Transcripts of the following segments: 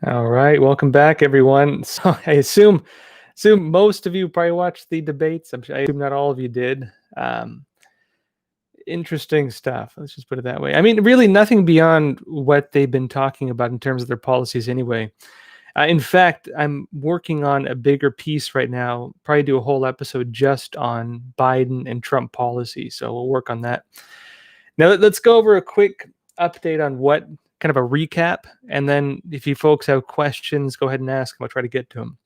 All right, welcome back, everyone. So I assume most of you probably watched the debates. I assume not all of you did. Um, Interesting stuff. Let's just put it that way. I mean, really nothing beyond what they've been talking about in terms of their policies, anyway. In fact, I'm working on a bigger piece right now. Probably do a whole episode just on Biden and Trump policy. So we'll work on that. Now let's go over a quick update on what kind of a recap, and then if you folks have questions, go ahead and ask them. I'll try to get to them.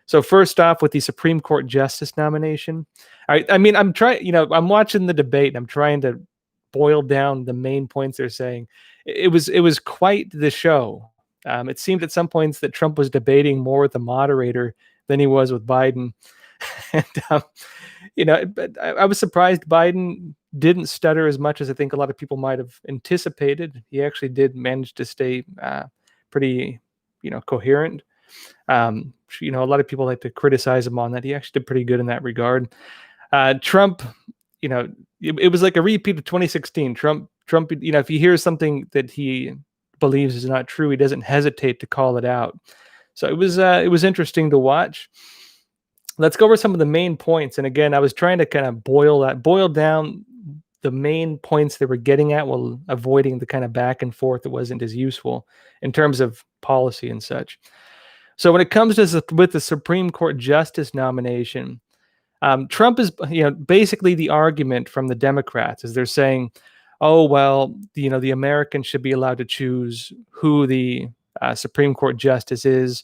So first off, with the Supreme Court justice nomination, I mean, I'm trying. I'm watching the debate. And I'm trying to boil down the main points they're saying. It was quite the show. It seemed at some points that Trump was debating more with the moderator than he was with Biden. And but I was surprised Biden didn't stutter as much as I think a lot of people might have anticipated. He actually did manage to stay pretty, coherent. A lot of people like to criticize him on that. He actually did pretty good in that regard. Trump, it was like a repeat of 2016. Trump, if he hears something that he believes is not true, he doesn't hesitate to call it out. So it was interesting to watch. Let's go over some of the main points. And again, I was trying to kind of boil down the main points they were getting at while avoiding the kind of back and forth that wasn't as useful in terms of policy and such. So when it comes to with the Supreme Court justice nomination, Trump is, basically the argument from the Democrats is they're saying, oh, well, the Americans should be allowed to choose who the Supreme Court justice is.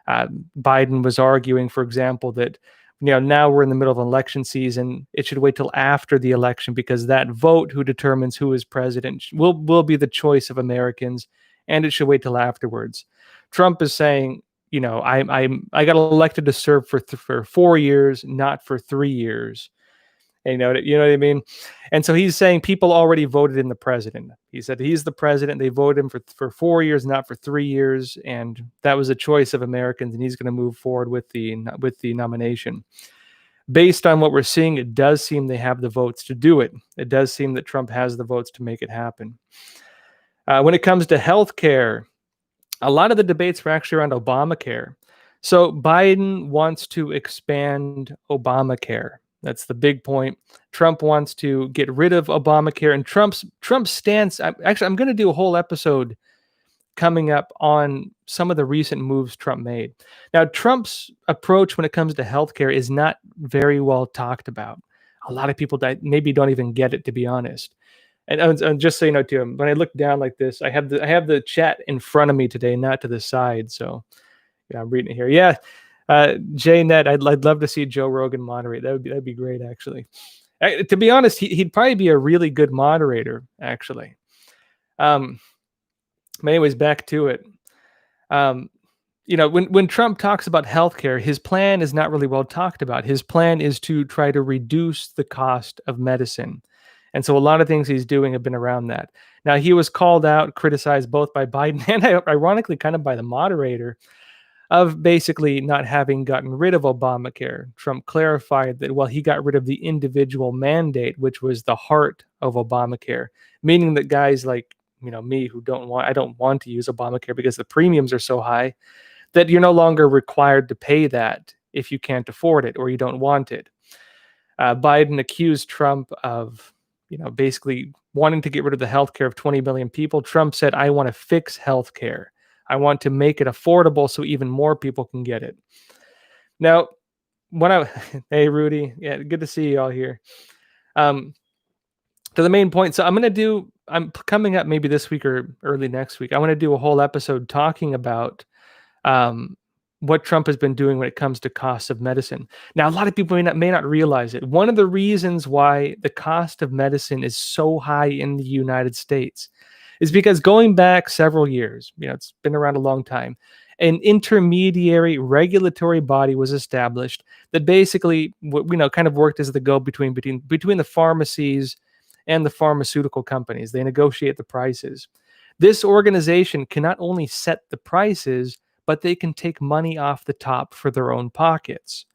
Biden was arguing, for example, that now we're in the middle of an election season. It should wait till after the election because that vote who determines who is president will be the choice of Americans, and it should wait till afterwards. Trump is saying, I got elected to serve for 4 years, not for 3 years. And you know what I mean? And so he's saying people already voted in the president. He said he's the president. They voted him for 4 years, not for 3 years. And that was a choice of Americans. And he's going to move forward with the nomination. Based on what we're seeing, it does seem they have the votes to do it. It does seem that Trump has the votes to make it happen. When it comes to healthcare, a lot of the debates were actually around Obamacare. So Biden wants to expand Obamacare. That's the big point. Trump wants to get rid of Obamacare, and Trump's stance. I'm going to do a whole episode coming up on some of the recent moves Trump made. Now, Trump's approach when it comes to healthcare is not very well talked about. A lot of people maybe don't even get it, to be honest. And just so you know, too, when I look down like this, I have the chat in front of me today, not to the side. So, I'm reading it here. Yeah. Jnet, I'd love to see Joe Rogan moderate. That'd be great, actually. To be honest, he'd probably be a really good moderator, actually. But anyways, back to it. When Trump talks about healthcare, his plan is not really well talked about. His plan is to try to reduce the cost of medicine. And so a lot of things he's doing have been around that. Now, he was called out, criticized both by Biden and ironically kind of by the moderator, of basically not having gotten rid of Obamacare. Trump clarified that, well, he got rid of the individual mandate, which was the heart of Obamacare, meaning that guys like, me who I don't want to use Obamacare because the premiums are so high that you're no longer required to pay that if you can't afford it or you don't want it. Biden accused Trump of, basically wanting to get rid of the healthcare of 20 million people. Trump said, I want to fix healthcare. I want to make it affordable so even more people can get it. Now, hey, Rudy, yeah, good to see you all here. To the main point. So I'm coming up maybe this week or early next week. I want to do a whole episode talking about what Trump has been doing when it comes to costs of medicine. Now, a lot of people may not realize it. One of the reasons why the cost of medicine is so high in the United States is because going back several years, it's been around a long time, an intermediary regulatory body was established that basically, kind of worked as the go-between between the pharmacies and the pharmaceutical companies. They negotiate the prices. This organization can not only set the prices, but they can take money off the top for their own pockets.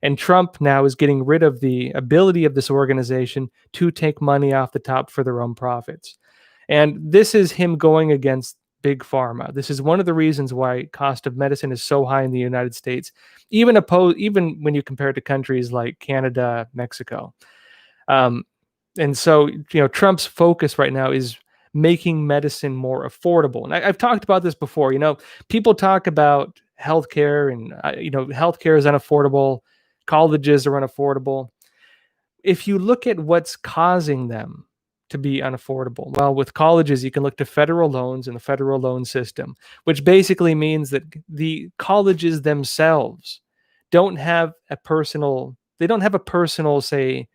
And Trump now is getting rid of the ability of this organization to take money off the top for their own profits. And this is him going against big pharma. This is one of the reasons why cost of medicine is so high in the United States, even when you compare it to countries like Canada, Mexico. And so, Trump's focus right now is making medicine more affordable. And I've talked about this before. People talk about healthcare and, healthcare is unaffordable. Colleges are unaffordable. If you look at what's causing them to be unaffordable, well, with colleges, you can look to federal loans and the federal loan system, which basically means that the colleges themselves don't have a personal, say,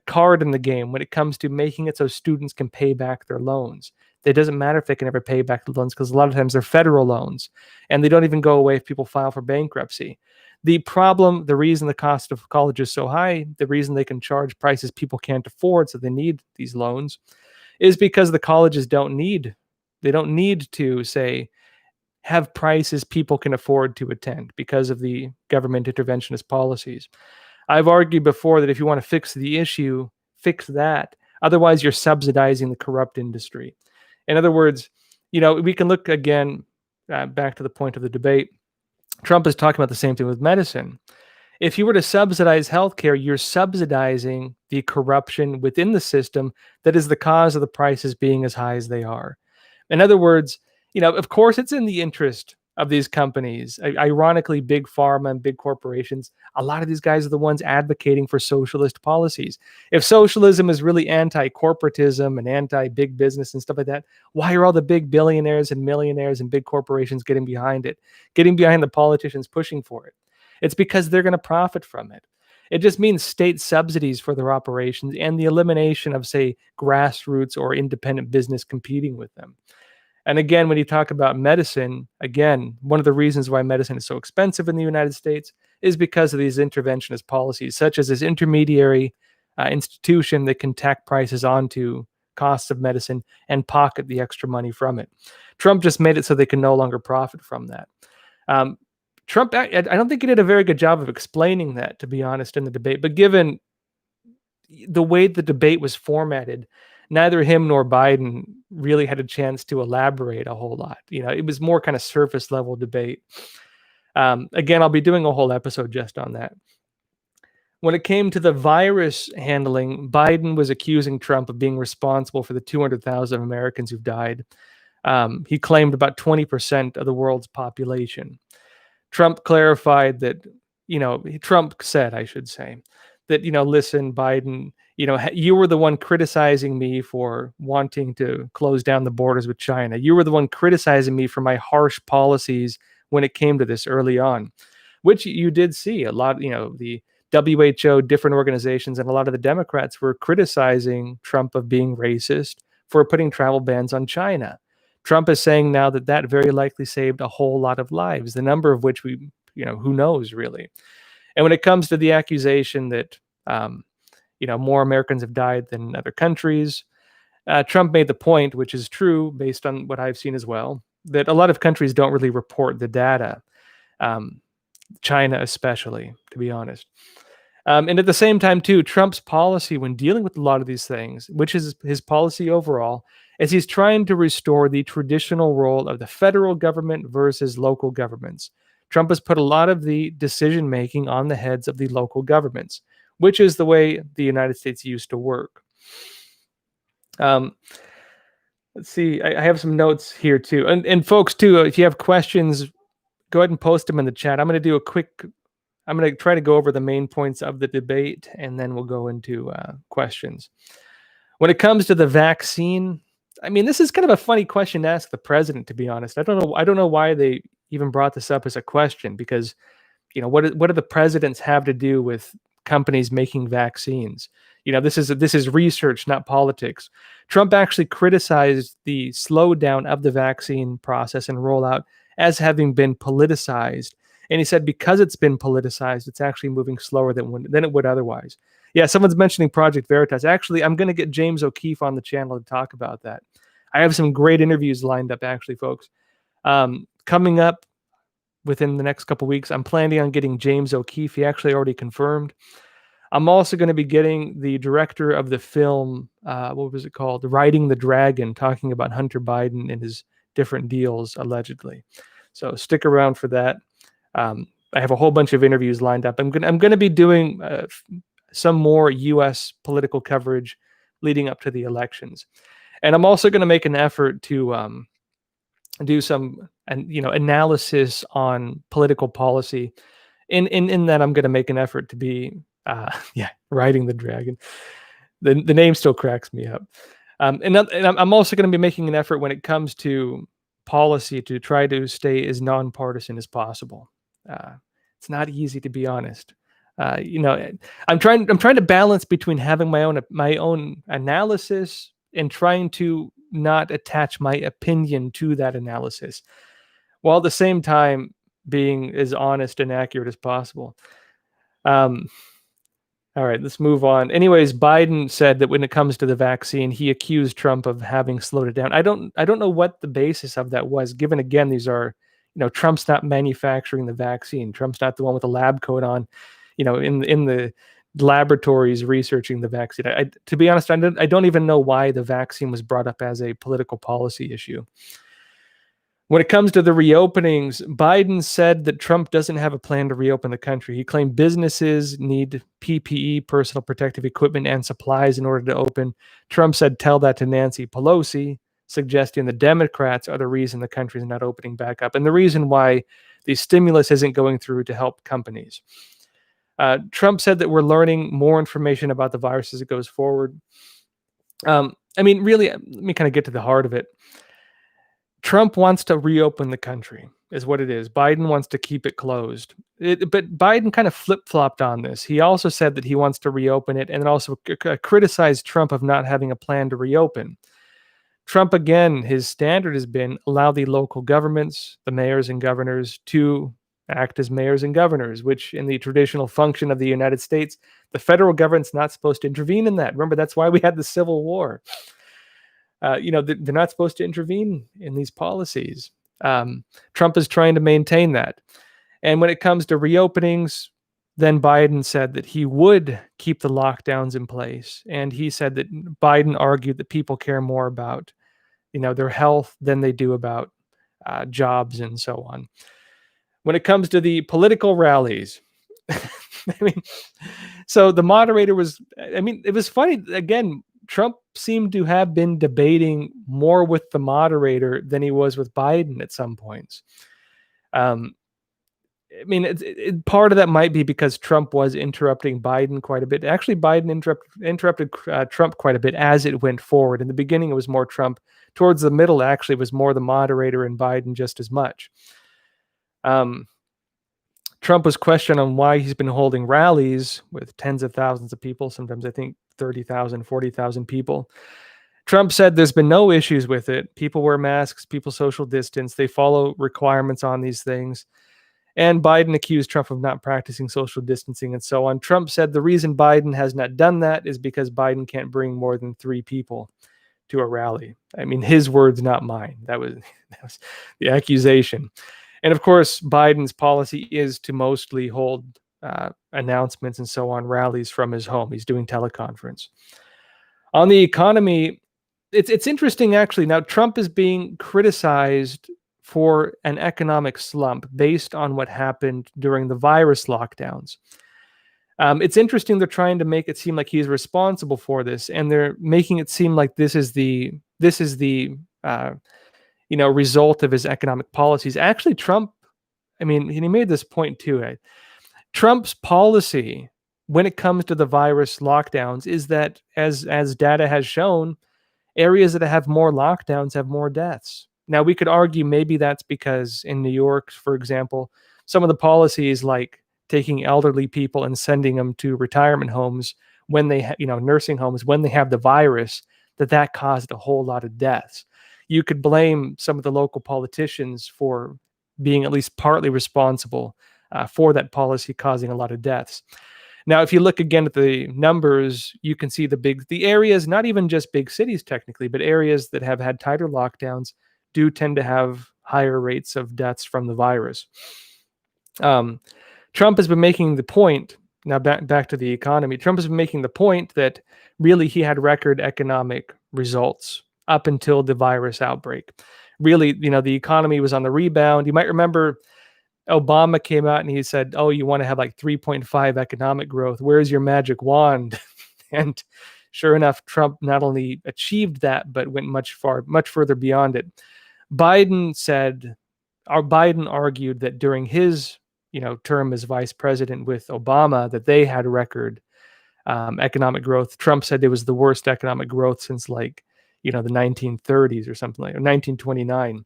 card in the game when it comes to making it so students can pay back their loans. It doesn't matter if they can ever pay back the loans, because a lot of times they're federal loans and they don't even go away if people file for bankruptcy. The reason the cost of college is so high, the reason they can charge prices people can't afford, so they need these loans, is because the colleges don't need to, say, have prices people can afford to attend because of the government interventionist policies. I've argued before that if you want to fix the issue, fix that. Otherwise, you're subsidizing the corrupt industry. In other words, we can look again back to the point of the debate. Trump is talking about the same thing with medicine. If you were to subsidize healthcare, you're subsidizing the corruption within the system that is the cause of the prices being as high as they are. In other words, of course, it's in the interest of these companies. Ironically, big pharma and big corporations, a lot of these guys are the ones advocating for socialist policies. If socialism is really anti-corporatism and anti-big business and stuff like that, why are all the big billionaires and millionaires and big corporations getting behind it, getting behind the politicians pushing for it? It's because they're going to profit from it. It just means state subsidies for their operations and the elimination of, say, grassroots or independent business competing with them. And again, when you talk about medicine, again, one of the reasons why medicine is so expensive in the United States is because of these interventionist policies, such as this intermediary institution that can tack prices onto costs of medicine and pocket the extra money from it. Trump just made it so they can no longer profit from that. Trump, I don't think he did a very good job of explaining that, to be honest, in the debate. But given the way the debate was formatted, neither him nor Biden really had a chance to elaborate a whole lot. It was more kind of surface level debate. Again, I'll be doing a whole episode just on that. When it came to the virus handling, Biden was accusing Trump of being responsible for the 200,000 Americans who've died. He claimed about 20% of the world's population. Trump clarified that, Trump said, I should say, that, listen, Biden, you were the one criticizing me for wanting to close down the borders with China. You were the one criticizing me for my harsh policies when it came to this early on, which you did see a lot. The WHO, different organizations, and a lot of the Democrats were criticizing Trump of being racist for putting travel bans on China. Trump is saying now that that very likely saved a whole lot of lives, the number of which we, who knows really. And when it comes to the accusation that, more Americans have died than other countries, Trump made the point, which is true based on what I've seen as well, that a lot of countries don't really report the data, China especially, to be honest. And at the same time, too, Trump's policy when dealing with a lot of these things, which is his policy overall, is he's trying to restore the traditional role of the federal government versus local governments. Trump has put a lot of the decision-making on the heads of the local governments, which is the way the United States used to work. Let's see. I have some notes here, too. And folks, too, if you have questions, go ahead and post them in the chat. I'm going to try to go over the main points of the debate, and then we'll go into questions. When it comes to the vaccine, this is kind of a funny question to ask the president, to be honest. I don't know why they even brought this up as a question, because, what do the presidents have to do with companies making vaccines? This is research, not politics. Trump actually criticized the slowdown of the vaccine process and rollout as having been politicized. And he said because it's been politicized, it's actually moving slower than it would otherwise. Yeah, someone's mentioning Project Veritas. Actually, I'm going to get James O'Keefe on the channel to talk about that. I have some great interviews lined up, actually, folks. Coming up within the next couple weeks, I'm planning on getting James O'Keefe. He actually already confirmed. I'm also going to be getting the director of the film, what was it called? Riding the Dragon, talking about Hunter Biden and his different deals, allegedly. So stick around for that. I have a whole bunch of interviews lined up. I'm gonna be doing some more U.S. political coverage leading up to the elections, and I'm also going to make an effort to do some analysis on political policy. In that, I'm going to make an effort to be riding the dragon. The name still cracks me up. And I'm also going to be making an effort when it comes to policy to try to stay as nonpartisan as possible. It's not easy, to be honest. I'm trying to balance between having my own analysis and trying to not attach my opinion to that analysis, while at the same time being as honest and accurate as possible. All right, let's move on. Anyways, Biden said that when it comes to the vaccine, he accused Trump of having slowed it down. I don't know what the basis of that was, given again, these are, Trump's not manufacturing the vaccine. Trump's not the one with the lab coat on, in the laboratories researching the vaccine. To be honest, I don't even know why the vaccine was brought up as a political policy issue. When it comes to the reopenings, Biden said that Trump doesn't have a plan to reopen the country. He claimed businesses need PPE, personal protective equipment, and supplies in order to open. Trump said, tell that to Nancy Pelosi, suggesting the Democrats are the reason the country is not opening back up and the reason why the stimulus isn't going through to help companies. Trump said that we're learning more information about the virus as it goes forward. Really, let me kind of get to the heart of it. Trump wants to reopen the country, is what it is. Biden wants to keep it closed. But Biden kind of flip-flopped on this. He also said that he wants to reopen it and then also criticized Trump of not having a plan to reopen. Trump, again, his standard has been allow the local governments, the mayors and governors, to act as mayors and governors, which in the traditional function of the United States, the federal government's not supposed to intervene in that. Remember, that's why we had the Civil War. They're not supposed to intervene in these policies. Trump is trying to maintain that. And when it comes to reopenings, then Biden said that he would keep the lockdowns in place. And he said that Biden argued that people care more about, their health than they do about jobs and so on. When it comes to the political rallies, so the moderator was, it was funny. Again, Trump seemed to have been debating more with the moderator than he was with Biden at some points. Part of that might be because Trump was interrupting Biden quite a bit. Actually, Biden interrupted Trump quite a bit as it went forward. In the beginning, it was more Trump. Towards the middle, actually, it was more the moderator and Biden just as much. Trump was questioned on why he's been holding rallies with tens of thousands of people, sometimes I think 30,000, 40,000 people. Trump said there's been no issues with it. People wear masks, people social distance, they follow requirements on these things. And Biden accused Trump of not practicing social distancing and so on. Trump said the reason Biden has not done that is because Biden can't bring more than 3 people to a rally. His words, not mine. That was the accusation. And of course, Biden's policy is to mostly hold announcements and so on, rallies from his home. He's doing teleconference. On the economy, it's interesting, actually. Now, Trump is being criticized for an economic slump based on what happened during the virus lockdowns. It's interesting they're trying to make it seem like he's responsible for this, and they're making it seem like this is the result of his economic policies. Actually, Trump, he made this point too, right? Trump's policy when it comes to the virus lockdowns is that, as data has shown, areas that have more lockdowns have more deaths. Now, we could argue maybe that's because in New York, for example, some of the policies like taking elderly people and sending them to retirement homes when they nursing homes when they have the virus, that caused a whole lot of deaths. You could blame some of the local politicians for being at least partly responsible for that policy causing a lot of deaths. Now, if you look again at the numbers, you can see the areas, not even just big cities technically, but areas that have had tighter lockdowns do tend to have higher rates of deaths from the virus. Trump has been making the point, now back to the economy, Trump has been making the point that really he had record economic results up until the virus outbreak. Really, the economy was on the rebound. You might remember Obama came out and he said, "Oh, you want to have like 3.5 economic growth. Where's your magic wand?" And sure enough, Trump not only achieved that, but went much further beyond it. Biden argued that during his term as vice president with Obama, that they had record economic growth. Trump said it was the worst economic growth since the 1930s or something like, or 1929.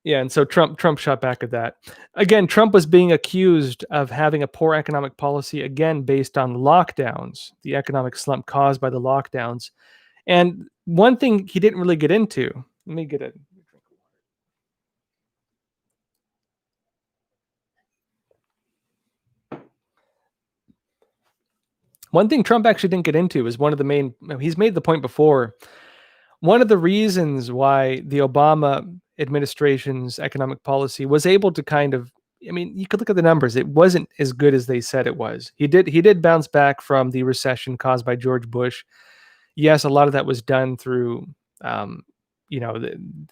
Yeah, and so Trump shot back at that. Again, Trump was being accused of having a poor economic policy, again, based on lockdowns, the economic slump caused by the lockdowns. And one thing he didn't really get into, let me get a drink of water. One thing Trump actually didn't get into is one of the main, he's made the point before, one of the reasons why the Obama administration's economic policy was able to kind of, you could look at the numbers. It wasn't as good as they said it was. He did bounce back from the recession caused by George Bush. Yes, a lot of that was done through,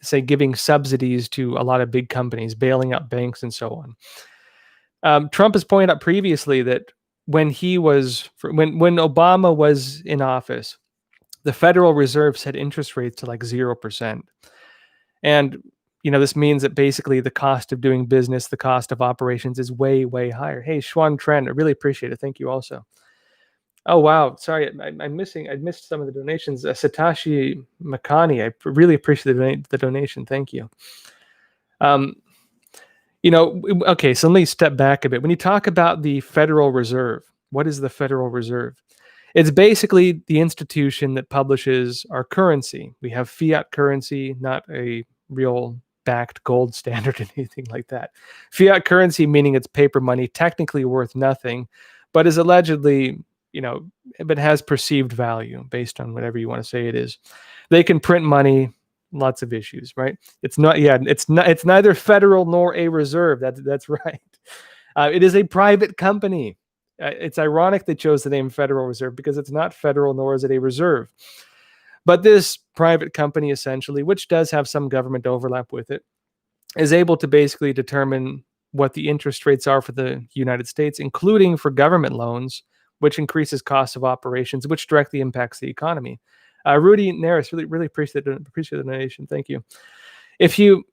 say giving subsidies to a lot of big companies, bailing out banks and so on. Trump has pointed out previously that when Obama was in office, the Federal Reserve set interest rates to like 0%. And, this means that basically the cost of doing business, the cost of operations is way, way higher. Hey, Schwan Trend, I really appreciate it. Thank you also. Oh, wow. Sorry, I missed some of the donations. Satoshi Makani, I really appreciate the donation. Thank you. Okay, so let me step back a bit. When you talk about the Federal Reserve, what is the Federal Reserve? It's basically the institution that publishes our currency. We have fiat currency, not a real backed gold standard or anything like that. Fiat currency, meaning it's paper money, technically worth nothing, but is allegedly, but has perceived value based on whatever you want to say it is. They can print money, lots of issues, right? It's neither federal nor a reserve. That's right. It is a private company. It's ironic they chose the name Federal Reserve because it's not federal nor is it a reserve. But this private company, essentially, which does have some government overlap with it, is able to basically determine what the interest rates are for the United States, including for government loans, which increases costs of operations, which directly impacts the economy. Rudy Naris, really appreciate the donation. Thank you.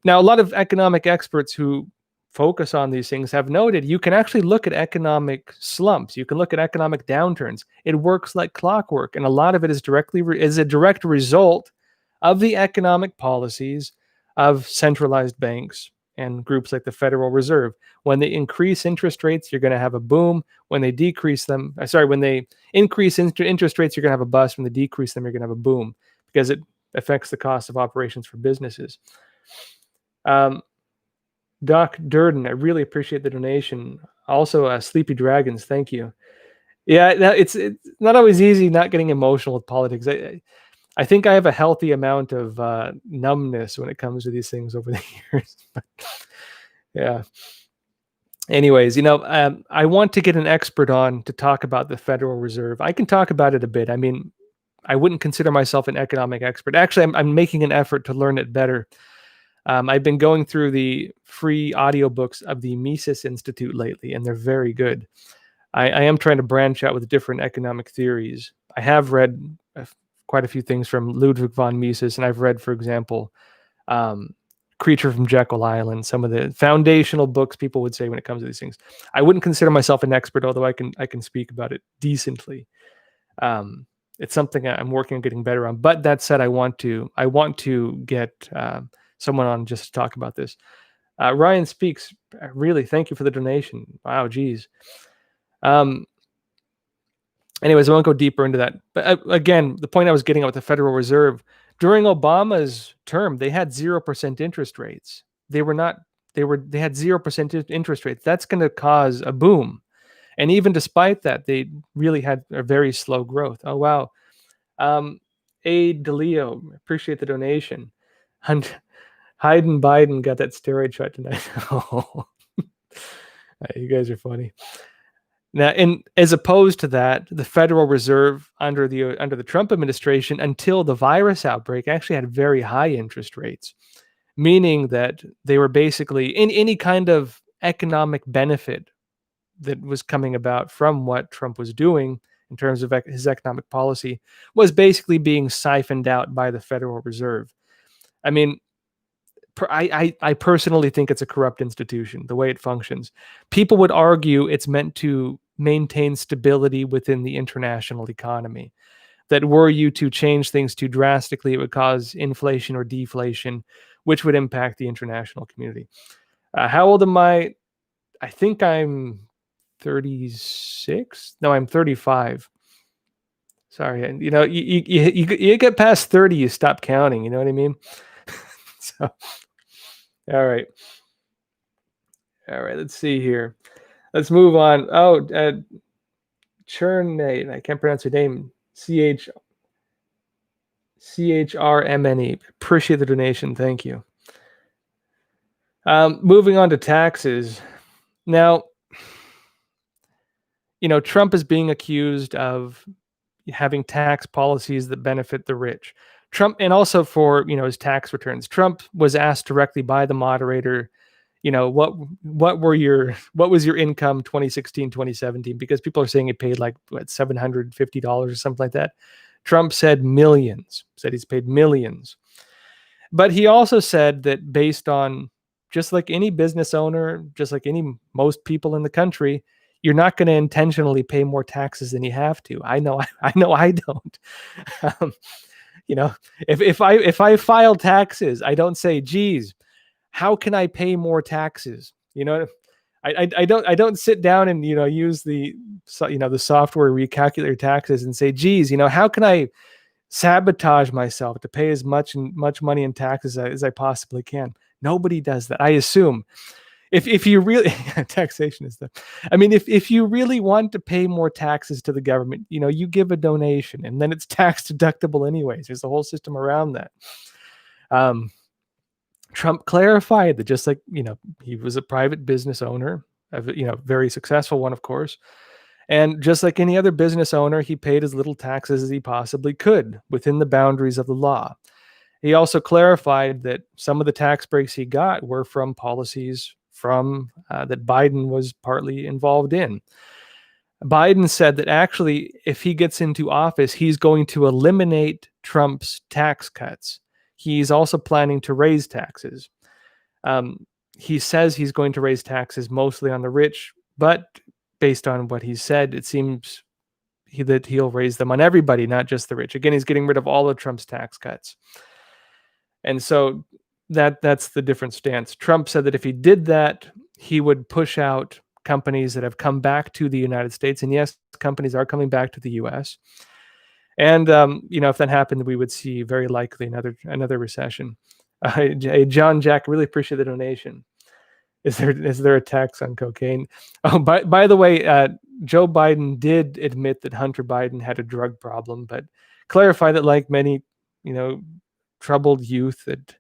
Now, a lot of economic experts who focus on these things have noted you can actually look at economic slumps. You can look at economic downturns. It works like clockwork, and a lot of it is a direct result of the economic policies of centralized banks and groups like the Federal Reserve. When they increase interest rates, you're going to have a boom. When they increase interest rates, you're going to have a bust. When they decrease them, you're going to have a boom because it affects the cost of operations for businesses. Doc Durden, I really appreciate the donation. Also, Sleepy Dragons, thank you. Yeah, it's not always easy not getting emotional with politics. I think I have a healthy amount of numbness when it comes to these things over the years. But, yeah. Anyways, I want to get an expert on to talk about the Federal Reserve. I can talk about it a bit. I wouldn't consider myself an economic expert. Actually, I'm making an effort to learn it better. I've been going through the free audiobooks of the Mises Institute lately, and they're very good. I am trying to branch out with different economic theories. I have read quite a few things from Ludwig von Mises, and I've read, for example, Creature from Jekyll Island, some of the foundational books people would say when it comes to these things. I wouldn't consider myself an expert, although I can speak about it decently. It's something I'm working on getting better on. But that said, I want to get someone on just to talk about this. Ryan Speaks, really, thank you for the donation. Wow, geez. Anyways, I won't go deeper into that. But again, the point I was getting at with the Federal Reserve, during Obama's term, they had 0% interest rates. They had 0% interest rates. That's going to cause a boom. And even despite that, they really had a very slow growth. Oh, wow. A. DeLeo, appreciate the donation. Hayden Biden got that steroid shot tonight. You guys are funny. Now, and as opposed to that, the Federal Reserve under the Trump administration, until the virus outbreak, actually had very high interest rates, meaning that they were basically in any kind of economic benefit that was coming about from what Trump was doing in terms of his economic policy was basically being siphoned out by the Federal Reserve. I mean, I personally think it's a corrupt institution, the way it functions. People would argue it's meant to maintain stability within the international economy. That were you to change things too drastically, it would cause inflation or deflation, which would impact the international community. How old am I? I think I'm 36. No, I'm 35. Sorry, and you get past 30, you stop counting. You know what I mean? So, all right. All right, let's see here. Let's move on. Oh, Chernate. I can't pronounce your name. CHRMNE. Appreciate the donation. Thank you. Moving on to taxes. Now, Trump is being accused of having tax policies that benefit the rich. Trump, and also for his tax returns. Trump was asked directly by the moderator, what was your income 2016, 2017? Because people are saying he paid like $750 or something like that. Trump said millions, said he's paid millions. But he also said that based on, just like any business owner, just like most people in the country, you're not going to intentionally pay more taxes than you have to. I know I don't. If I file taxes, I don't say, geez, how can I pay more taxes? I don't sit down and use the software where you calculate your taxes and say, geez, how can I sabotage myself to pay as much money in taxes as I possibly can? Nobody does that. I assume if you really taxation is if you really want to pay more taxes to the government, you give a donation and then it's tax deductible anyways. There's a whole system around that. Trump clarified that just like, he was a private business owner, very successful one, of course. And just like any other business owner, he paid as little taxes as he possibly could within the boundaries of the law. He also clarified that some of the tax breaks he got were from policies that Biden was partly involved in. Biden said that actually, if he gets into office, he's going to eliminate Trump's tax cuts. He's also planning to raise taxes. He says he's going to raise taxes mostly on the rich, but based on what he said, it seems that he'll raise them on everybody, not just the rich. Again, he's getting rid of all of Trump's tax cuts. And so that's the different stance. Trump said that if he did that, he would push out companies that have come back to the United States. And yes, companies are coming back to the U.S. And if that happened, we would see very likely another recession. John Jack, really appreciate the donation. Is there a tax on cocaine? Oh, by the way, Joe Biden did admit that Hunter Biden had a drug problem, but clarify that, like many, troubled youth, that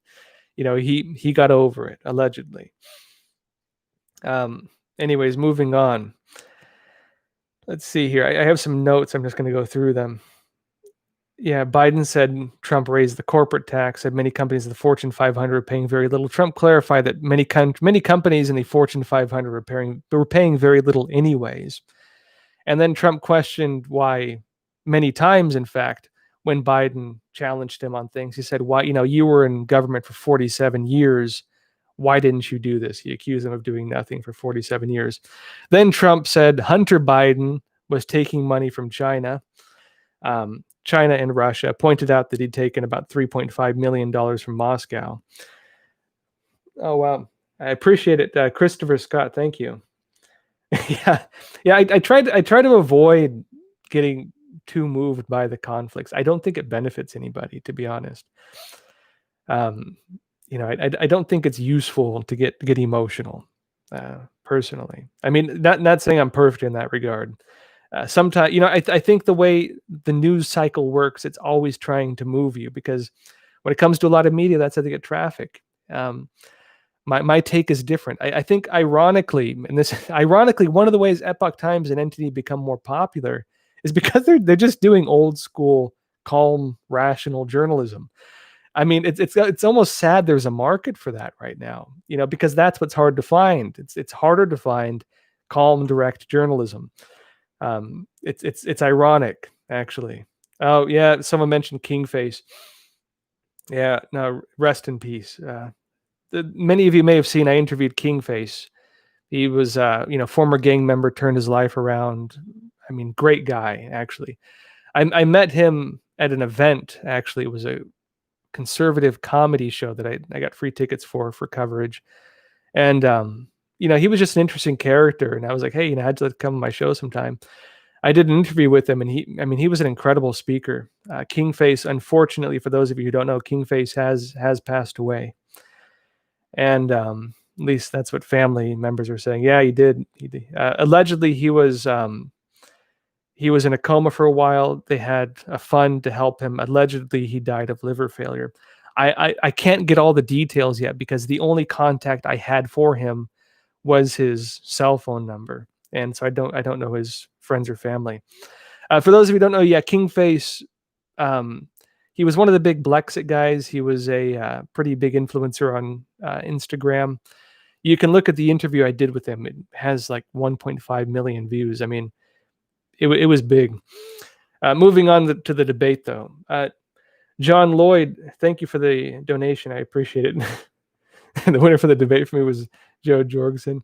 he got over it, allegedly. Anyways, moving on. Let's see here. I have some notes. I'm just going to go through them. Yeah, Biden said Trump raised the corporate tax, said many companies in the Fortune 500 are paying very little. Trump clarified that many companies in the Fortune 500 were paying very little anyways. And then Trump questioned why, many times, in fact, when Biden challenged him on things. He said, why, you were in government for 47 years. Why didn't you do this? He accused him of doing nothing for 47 years. Then Trump said Hunter Biden was taking money from China. China and Russia, pointed out that he'd taken about $3.5 million from Moscow. Oh, wow. I appreciate it. Christopher Scott, thank you. Yeah. I try to avoid getting too moved by the conflicts. I don't think it benefits anybody, to be honest. I don't think it's useful to get emotional, personally. I mean, not saying I'm perfect in that regard. Sometimes, I think the way the news cycle works, it's always trying to move you, because when it comes to a lot of media, that's how they get traffic. My take is different. I think ironically, and this ironically, one of the ways Epoch Times and Entity become more popular is because they're just doing old school, calm, rational journalism. I mean, it's almost sad there's a market for that right now, because that's what's hard to find. It's harder to find calm, direct journalism. It's ironic, actually. Oh yeah, someone mentioned Kingface. Yeah, no, rest in peace. Many of you may have seen I interviewed Kingface. He was, former gang member, turned his life around. I mean, great guy, actually. I met him at an event. Actually, it was a conservative comedy show that I got free tickets for coverage. And, he was just an interesting character. And I was like, hey, I had to come to my show sometime. I did an interview with him, and he was an incredible speaker. Kingface, unfortunately, for those of you who don't know, Kingface has passed away. And at least that's what family members are saying. Yeah, he did. Allegedly, he was in a coma for a while. They had a fund to help him. Allegedly, he died of liver failure. I can't get all the details yet because the only contact I had for him was his cell phone number, and so I don't know his friends or family. For those of you who don't know, yeah, Kingface. He was one of the big Blexit guys. He was a pretty big influencer on Instagram. You can look at the interview I did with him. It has like 1.5 million views. I mean, it was big. Moving on to the debate, though. John Lloyd, thank you for the donation. I appreciate it. The winner for the debate for me was Joe Jorgensen.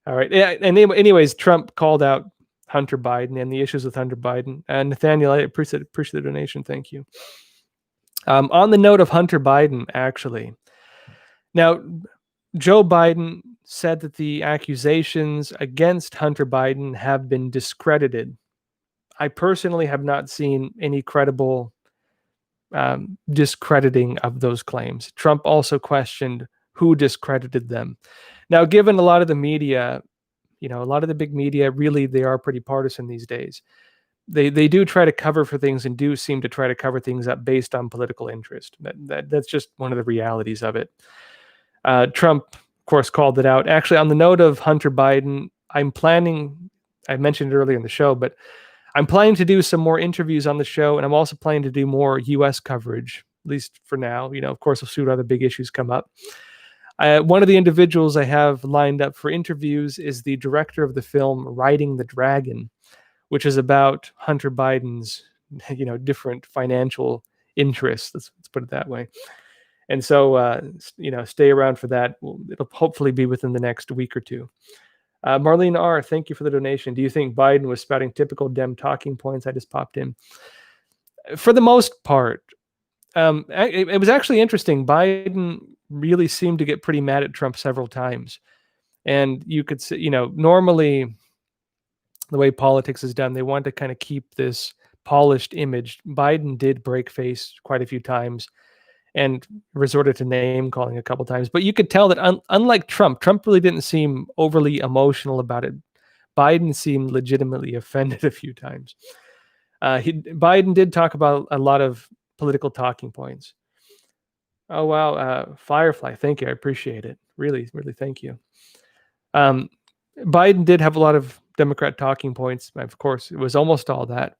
All right. Yeah. And anyways, Trump called out Hunter Biden and the issues with Hunter Biden. Nathaniel, I appreciate the donation. Thank you. On the note of Hunter Biden, actually, now Joe Biden said that the accusations against Hunter Biden have been discredited. I personally have not seen any credible discrediting of those claims. Trump also questioned who discredited them. Now, given a lot of the media, a lot of the big media, really, they are pretty partisan these days. They do try to cover for things and do seem to try to cover things up based on political interest. That's just one of the realities of it. Trump, of course, called it out. Actually, on the note of Hunter Biden, I mentioned it earlier in the show, but I'm planning to do some more interviews on the show, and I'm also planning to do more U.S. coverage, at least for now. Of course, we'll see what other big issues come up. One of the individuals I have lined up for interviews is the director of the film Riding the Dragon, which is about Hunter Biden's, different financial interests. Let's put it that way. And so, stay around for that. It'll hopefully be within the next week or two. Marlene R., thank you for the donation. Do you think Biden was spouting typical Dem talking points? I just popped in. For the most part, it was actually interesting. Biden really seemed to get pretty mad at Trump several times. And you could say, normally the way politics is done, they want to kind of keep this polished image. Biden did break face quite a few times and resorted to name calling a couple times. But you could tell that unlike Trump really didn't seem overly emotional about it. Biden seemed legitimately offended a few times. Biden did talk about a lot of political talking points. Oh, wow. Firefly, thank you. I appreciate it. Really, really, thank you. Biden did have a lot of Democrat talking points. Of course, it was almost all that.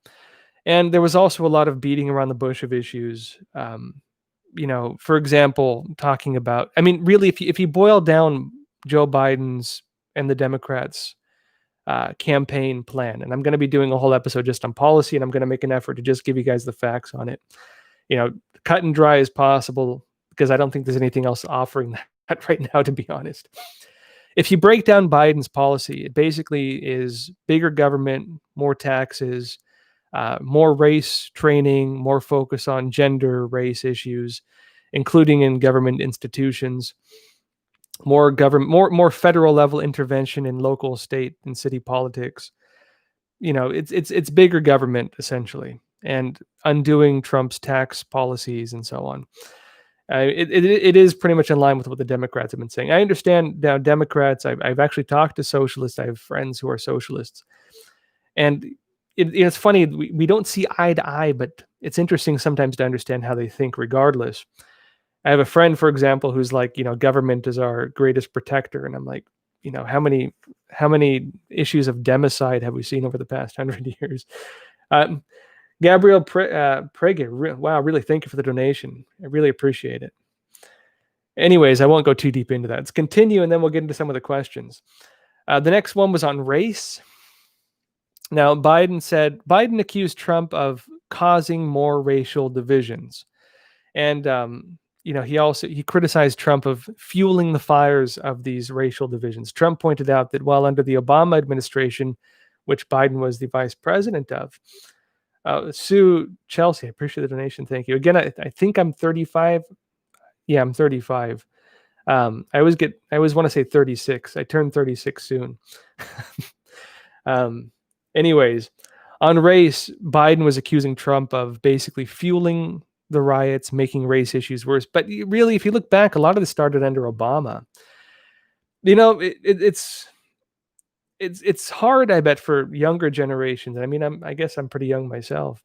And there was also a lot of beating around the bush of issues. For example, talking about, really, if you boil down Joe Biden's and the Democrats' campaign plan, and I'm going to be doing a whole episode just on policy, and I'm going to make an effort to just give you guys the facts on it. Cut and dry as possible, because I don't think there's anything else offering that right now, to be honest. If you break down Biden's policy, it basically is bigger government, more taxes, more race training, more focus on gender, race issues, including in government institutions, more federal level intervention in local, state, and city politics. It's bigger government essentially, and undoing Trump's tax policies and so on. It is pretty much in line with what the Democrats have been saying. I understand now Democrats. I've actually talked to socialists. I have friends who are socialists, and it's funny, we don't see eye to eye, but it's interesting sometimes to understand how they think regardless. I have a friend, for example, who's like, government is our greatest protector, and I'm like, how many issues of democide have we seen over the past 100 years? Um, Gabriel Prege, wow, really thank you for the donation. I really appreciate it. Anyways, I won't go too deep into that. Let's continue, and then we'll get into some of the questions. The next one was on race. Now, Biden accused Trump of causing more racial divisions. And he criticized Trump of fueling the fires of these racial divisions. Trump pointed out that while under the Obama administration, which Biden was the vice president of, Sue Chelsea, I appreciate the donation. Thank you. Again, I think I'm 35. Yeah, I'm 35. I always want to say 36. I turned 36 soon. Anyways, on race, Biden was accusing Trump of basically fueling the riots, making race issues worse. But really, if you look back, a lot of this started under Obama. It's hard, I bet, for younger generations. I mean, I guess I'm pretty young myself,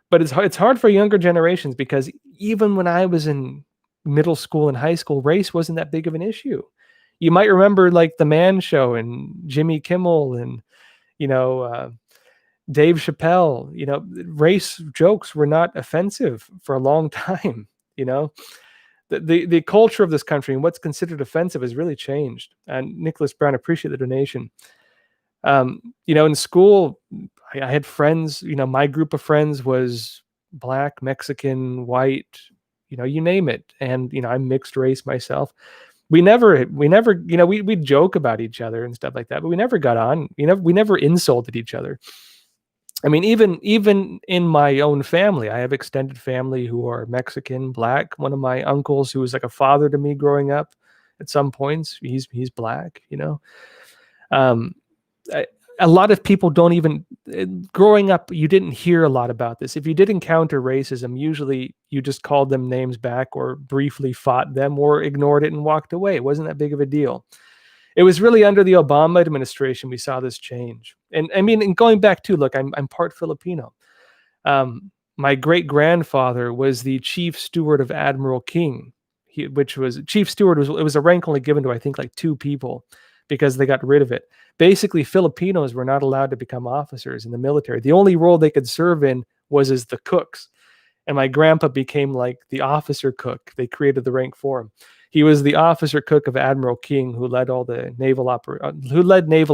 but it's hard for younger generations because even when I was in middle school and high school, race wasn't that big of an issue. You might remember like the Man Show and Jimmy Kimmel and Dave Chappelle. Race jokes were not offensive for a long time. The culture of this country and what's considered offensive has really changed. And Nicholas Brown, appreciate the donation. In school, I had friends. My group of friends was Black, Mexican, white, you name it. And I'm mixed race myself. We never, we joke about each other and stuff like that, but we never got on. We never insulted each other. I mean, even in my own family, I have extended family who are Mexican, Black. One of my uncles, who was like a father to me growing up, at some points, he's Black. A lot of people don't even, growing up, you didn't hear a lot about this. If you did encounter racism, usually you just called them names back or briefly fought them or ignored it and walked away. It wasn't that big of a deal. It was really under the Obama administration we saw this change. And I mean, and going back to, look, I'm part Filipino. My great grandfather was the chief steward of Admiral King, which was chief steward. It was a rank only given to, I think, like 2 people because they got rid of it. Basically, Filipinos were not allowed to become officers in the military. The only role they could serve in was as the cooks. And my grandpa became like the officer cook. They created the rank for him. He was the officer cook of Admiral King, who led all the naval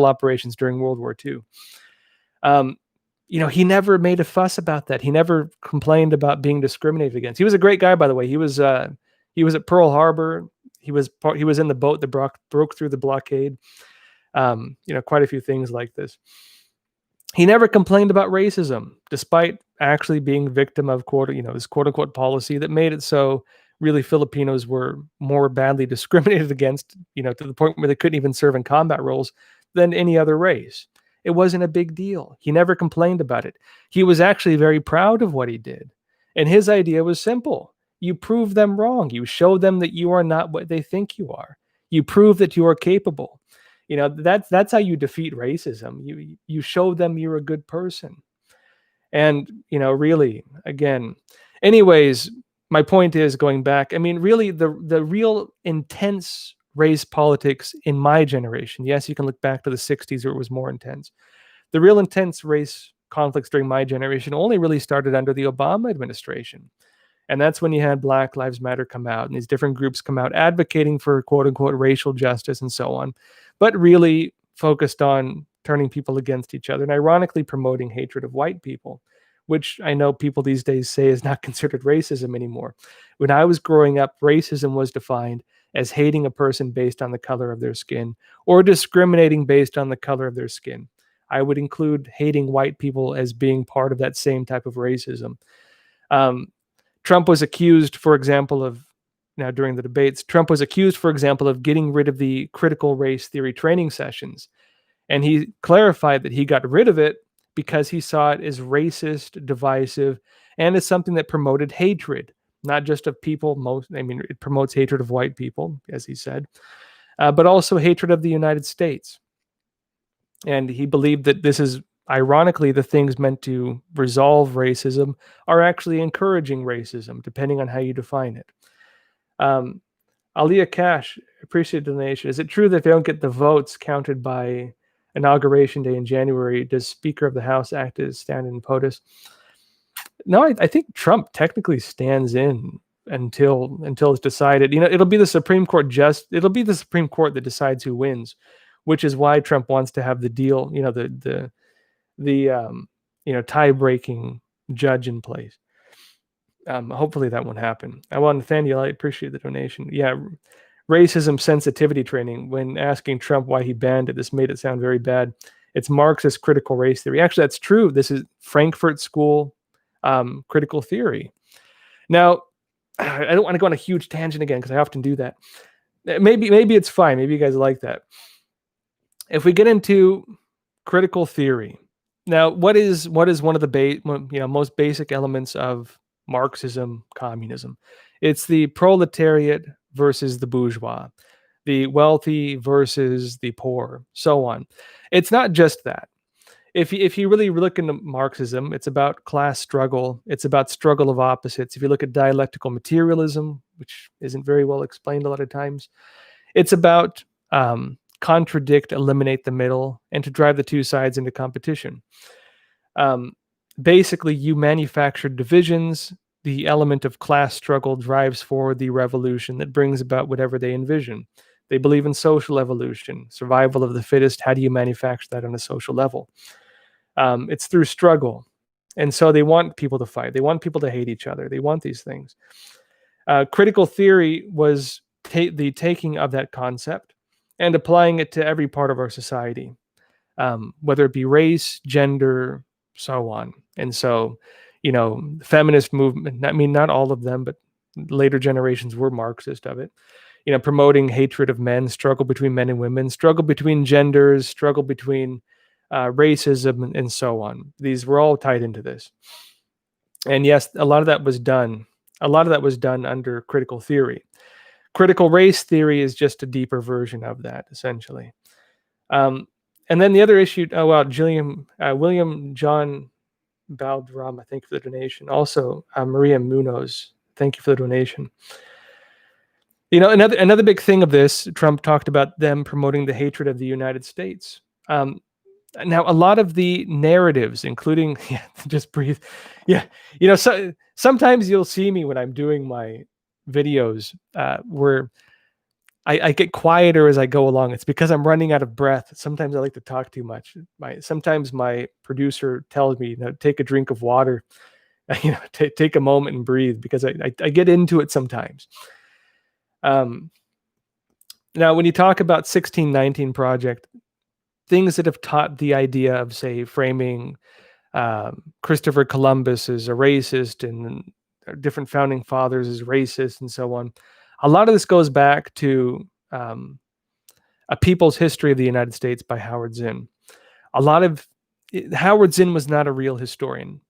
operations during World War II. He never made a fuss about that. He never complained about being discriminated against. He was a great guy, by the way. He was at Pearl Harbor. He was in the boat that broke through the blockade. Quite a few things like this. He never complained about racism, despite actually being victim of this quote unquote policy that made it so really Filipinos were more badly discriminated against, to the point where they couldn't even serve in combat roles than any other race. It wasn't a big deal. He never complained about it. He was actually very proud of what he did. And his idea was simple. You prove them wrong. You show them that you are not what they think you are. You prove that you are capable. That's how you defeat racism. You show them you're a good person. And, really, again, anyways, my point is, going back, I mean, really the real intense race politics in my generation. Yes, you can look back to the 60s where it was more intense. The real intense race conflicts during my generation only really started under the Obama administration. And that's when you had Black Lives Matter come out and these different groups come out advocating for quote unquote racial justice and so on, but really focused on turning people against each other and ironically promoting hatred of white people, which I know people these days say is not considered racism anymore. When I was growing up, racism was defined as hating a person based on the color of their skin or discriminating based on the color of their skin. I would include hating white people as being part of that same type of racism. Trump was accused, for example, during the debates, Trump was accused, for example, of getting rid of the critical race theory training sessions. And he clarified that he got rid of it because he saw it as racist, divisive, and as something that promoted hatred, not just of people. It promotes hatred of white people, as he said, but also hatred of the United States. And he believed that this is, ironically, the things meant to resolve racism are actually encouraging racism, depending on how you define it. Um, Aliyah Cash, appreciate the donation. Is it true that if they don't get the votes counted by Inauguration Day in January, does Speaker of the House act as stand-in POTUS? No, I think Trump technically stands in until it's decided. It'll be the Supreme Court it'll be the Supreme Court that decides who wins, which is why Trump wants to have the deal, the tie-breaking judge in place. Hopefully that won't happen. Well, Nathaniel, I appreciate the donation. Yeah, racism sensitivity training. When asking Trump why he banned it, this made it sound very bad. It's Marxist critical race theory. Actually, that's true. This is Frankfurt School critical theory. Now, I don't want to go on a huge tangent again because I often do that. Maybe it's fine. Maybe you guys like that. If we get into critical theory, now what is one of the most basic elements of Marxism, communism? It's the proletariat versus the bourgeois, the wealthy versus the poor, so on. It's not just that. If you really look into Marxism, it's about class struggle. It's about struggle of opposites. If you look at dialectical materialism, which isn't very well explained a lot of times, it's about contradict, eliminate the middle, and to drive the two sides into competition. Basically, you manufacture divisions. The element of class struggle drives forward the revolution that brings about whatever they envision. They believe in social evolution, survival of the fittest. How do you manufacture that on a social level? It's through struggle. And so they want people to fight. They want people to hate each other. They want these things. Critical theory was the taking of that concept and applying it to every part of our society, whether it be race, gender, so on. And so, feminist movement, I mean, not all of them, but later generations were Marxist of it, promoting hatred of men, struggle between men and women, struggle between genders, struggle between racism, and so on. These were all tied into this. And yes, a lot of that was done under critical theory. Critical race theory is just a deeper version of that, essentially. And then the other issue, William John Baldrama, thank you for the donation. Also, Maria Munoz, thank you for the donation. Another big thing of this, Trump talked about them promoting the hatred of the United States. Now, a lot of the narratives, including, just breathe. Yeah. So sometimes you'll see me when I'm doing my videos where I get quieter as I go along. It's because I'm running out of breath. Sometimes I like to talk too much. Sometimes my producer tells me, take a drink of water, take a moment and breathe, because I get into it sometimes. Now, when you talk about 1619 Project, things that have taught the idea of, say, framing Christopher Columbus as a racist and different founding fathers as racist and so on, a lot of this goes back to A People's History of the United States by Howard Zinn. Howard Zinn was not a real historian.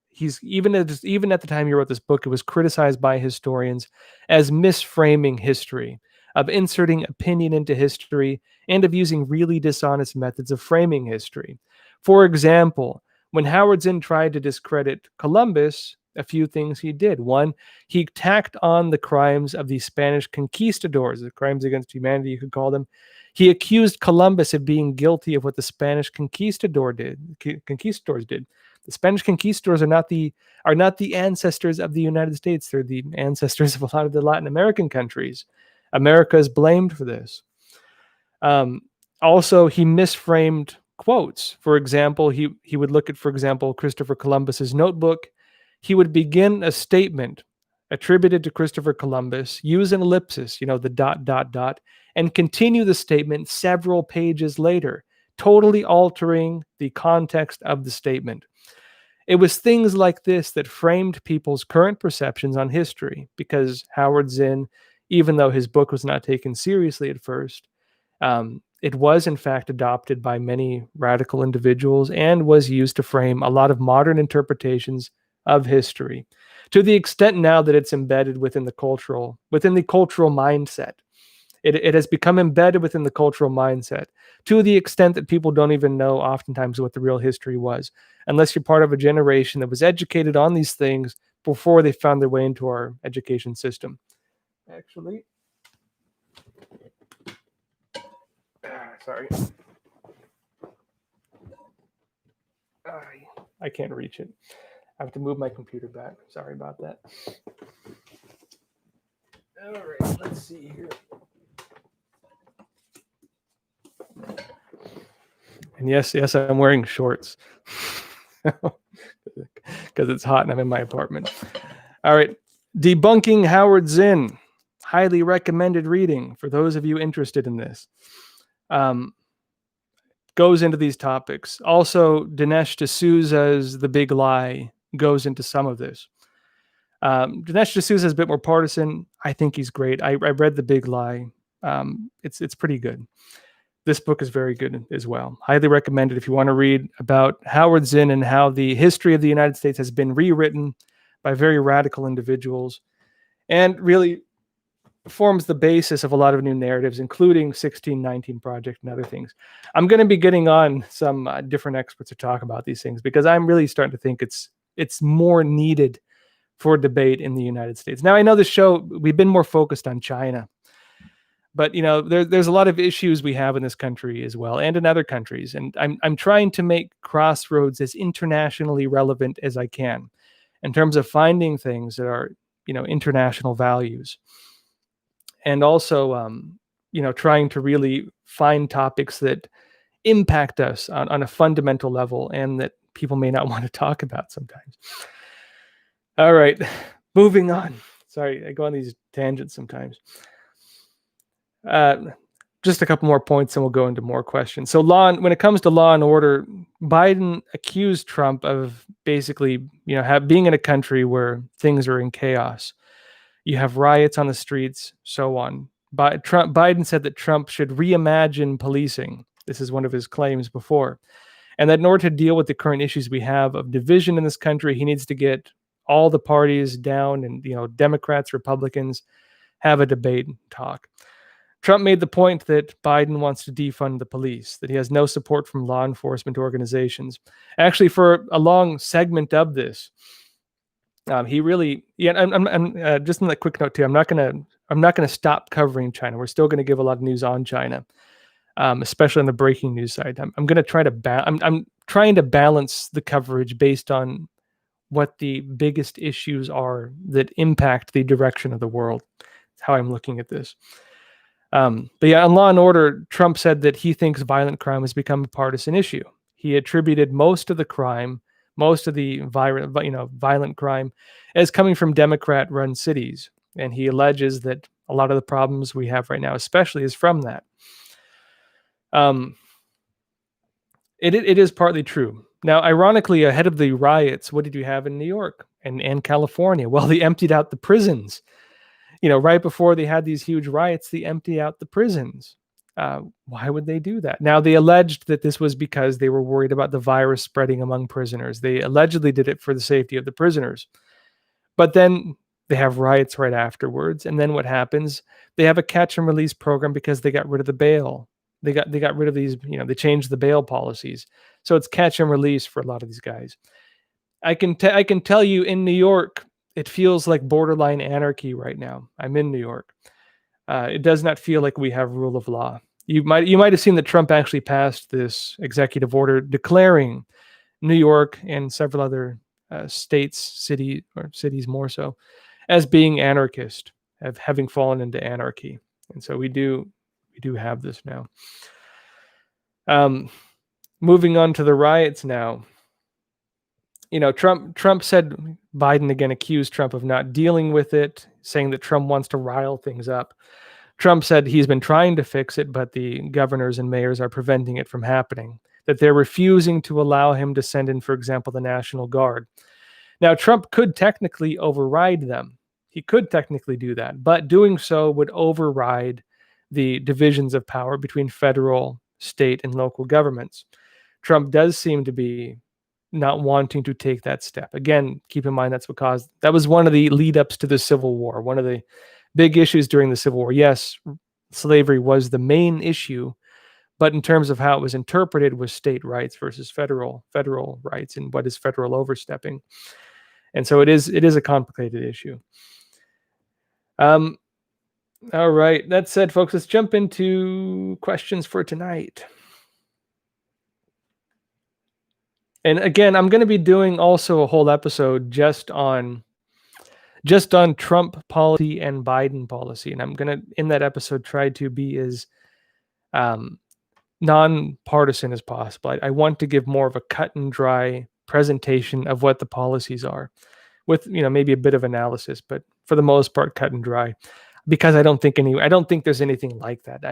He's even at the time he wrote this book, it was criticized by historians as misframing history, of inserting opinion into history, and of using really dishonest methods of framing history. For example, when Howard Zinn tried to discredit Columbus, a few things he did. One, he tacked on the crimes of the Spanish conquistadors, the crimes against humanity, you could call them. He accused Columbus of being guilty of what the Spanish conquistadors did. The Spanish conquistadors are not the ancestors of the United States. They're the ancestors of a lot of the Latin American countries. America is blamed for this. Also, he misframed quotes. For example, he would look at, for example, Christopher Columbus's notebook. He would begin a statement attributed to Christopher Columbus, use an ellipsis, the ... and continue the statement several pages later, totally altering the context of the statement. It was things like this that framed people's current perceptions on history, because Howard Zinn, even though his book was not taken seriously at first, it was in fact adopted by many radical individuals and was used to frame a lot of modern interpretations of history, to the extent now that it's embedded within the cultural mindset. It has become embedded within the cultural mindset, to the extent that people don't even know oftentimes what the real history was, unless you're part of a generation that was educated on these things before they found their way into our education system. actually. Sorry. I can't reach it. I have to move my computer back. Sorry about that. All right, let's see here. And yes, I'm wearing shorts because it's hot and I'm in my apartment. All right, Debunking Howard Zinn. Highly recommended reading for those of you interested in this. Goes into these topics. Also, Dinesh D'Souza's The Big Lie goes into some of this. Dinesh D'Souza is a bit more partisan. I think he's great. I read The Big Lie. It's pretty good. This book is very good as well. Highly recommended if you want to read about Howard Zinn and how the history of the United States has been rewritten by very radical individuals and really forms the basis of a lot of new narratives, including 1619 Project and other things. I'm going to be getting on some different experts to talk about these things because I'm really starting to think it's more needed for debate in the United States. Now, I know the show, we've been more focused on China, but there's a lot of issues we have in this country as well and in other countries. And I'm trying to make Crossroads as internationally relevant as I can in terms of finding things that are, international values. And also, trying to really find topics that impact us on a fundamental level and that people may not want to talk about sometimes. All right, moving on. Sorry, I go on these tangents sometimes. Just a couple more points and we'll go into more questions. So when it comes to law and order, Biden accused Trump of basically, being in a country where things are in chaos. You have riots on the streets, so on. Biden said that Trump should reimagine policing. This is one of his claims before. And that in order to deal with the current issues we have of division in this country, he needs to get all the parties down and, Democrats, Republicans, have a debate and talk. Trump made the point that Biden wants to defund the police, that he has no support from law enforcement organizations. Actually, for a long segment of this, he really, I'm just on a quick note too. I'm not gonna stop covering China. We're still going to give a lot of news on China, especially on the breaking news side. I'm going to try to I'm trying to balance the coverage based on what the biggest issues are that impact the direction of the world. That's how I'm looking at this. But yeah, on Law and Order, Trump said that he thinks violent crime has become a partisan issue. He attributed most of the crime, most of the violent crime, as coming from Democrat-run cities, and he alleges that a lot of the problems we have right now, especially, is from that. It is partly true. Now, ironically, ahead of the riots, what did you have in New York and California? Well, they emptied out the prisons. Right before they had these huge riots, they emptied out the prisons. Why would they do that? Now, they alleged that this was because they were worried about the virus spreading among prisoners. They allegedly did it for the safety of the prisoners. But then they have riots right afterwards. And then what happens? They have a catch and release program because they got rid of the bail. They got rid of these, they changed the bail policies. So it's catch and release for a lot of these guys. I can tell you in New York, it feels like borderline anarchy right now. I'm in New York. It does not feel like we have rule of law. You might have seen that Trump actually passed this executive order declaring New York and several other cities more so, as being anarchist, of having fallen into anarchy. And so we do have this now. Moving on to the riots now. Trump said, Biden again accused Trump of not dealing with it, saying that Trump wants to rile things up. Trump said he's been trying to fix it, but the governors and mayors are preventing it from happening, that they're refusing to allow him to send in, for example, the National Guard. Now, Trump could technically override them. He could technically do that, but doing so would override the divisions of power between federal, state, and local governments. Trump does seem to be not wanting to take that step. Again, keep in mind that was one of the lead ups to the Civil War. One of the big issues during the Civil War. Yes, slavery was the main issue, but in terms of how it was interpreted was state rights versus federal rights and what is federal overstepping. And so it is a complicated issue. All right. That said, folks, let's jump into questions for tonight. And again, I'm going to be doing also a whole episode just on Trump policy and Biden policy, and I'm going to in that episode try to be as um, nonpartisan as possible. I want to give more of a cut and dry presentation of what the policies are, with maybe a bit of analysis, but for the most part, cut and dry, because I don't think there's anything like that.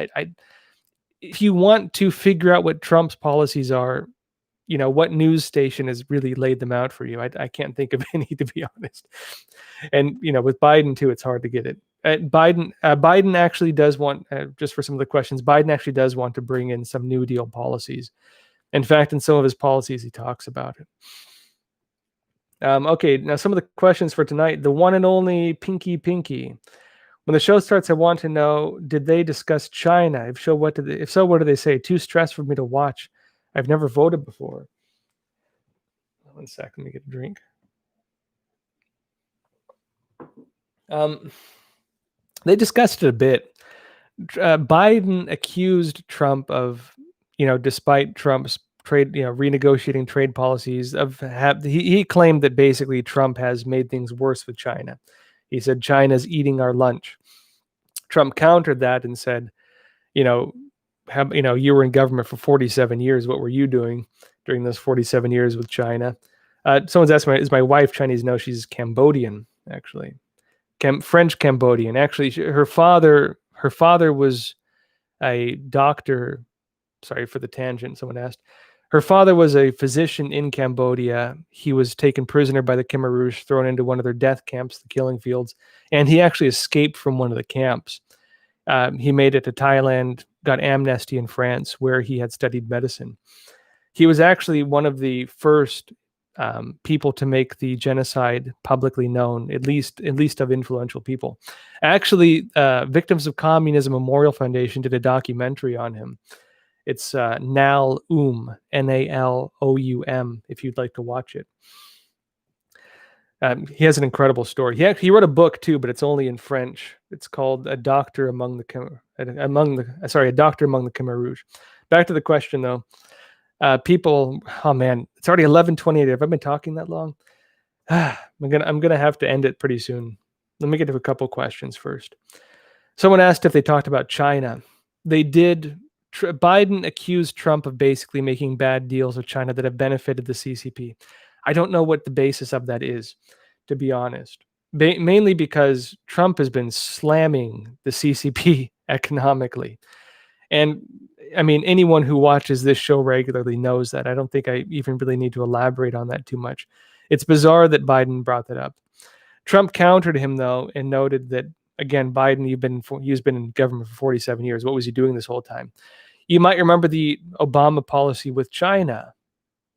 If you want to figure out what Trump's policies are, what news station has really laid them out for you? I can't think of any, to be honest. And with Biden too, it's hard to get it. Biden actually does want, just for some of the questions, Biden actually does want to bring in some New Deal policies. In fact, in some of his policies, he talks about it. Okay, now some of the questions for tonight. The one and only Pinky. When the show starts, I want to know: did they discuss China? If so, what do they say? Too stressed for me to watch. I've never voted before. 1 sec, let me get a drink. They discussed it a bit. Biden accused Trump of, despite Trump's trade, renegotiating trade policies, he claimed that basically Trump has made things worse with China. He said China's eating our lunch. Trump countered that and said, you were in government for 47 years. What were you doing during those 47 years with China? Someone's asked is my wife Chinese? No, she's Cambodian, actually. French Cambodian. Actually, her father was a doctor. Sorry for the tangent, someone asked. Her father was a physician in Cambodia. He was taken prisoner by the Khmer Rouge, thrown into one of their death camps, the killing fields, and he actually escaped from one of the camps. He made it to Thailand, got amnesty in France, where he had studied medicine. He was actually one of the first people to make the genocide publicly known, at least of influential people. Actually, Victims of Communism Memorial Foundation did a documentary on him. It's Naloum, Naloum, if you'd like to watch it. He has an incredible story. He wrote a book too, but it's only in French. It's called A Doctor Among the Khmer Rouge. Back to the question though. People, oh man, it's already 11:28. Have I been talking that long? I'm gonna have to end it pretty soon. Let me get to a couple questions first. Someone asked if they talked about China. They did. Biden accused Trump of basically making bad deals with China that have benefited the CCP. I don't know what the basis of that is, to be honest. Mainly because Trump has been slamming the CCP economically. And I mean, anyone who watches this show regularly knows that. I don't think I even really need to elaborate on that too much. It's bizarre that Biden brought that up. Trump countered him, though, and noted that, again, Biden, he's been in government for 47 years. What was he doing this whole time? You might remember the Obama policy with China.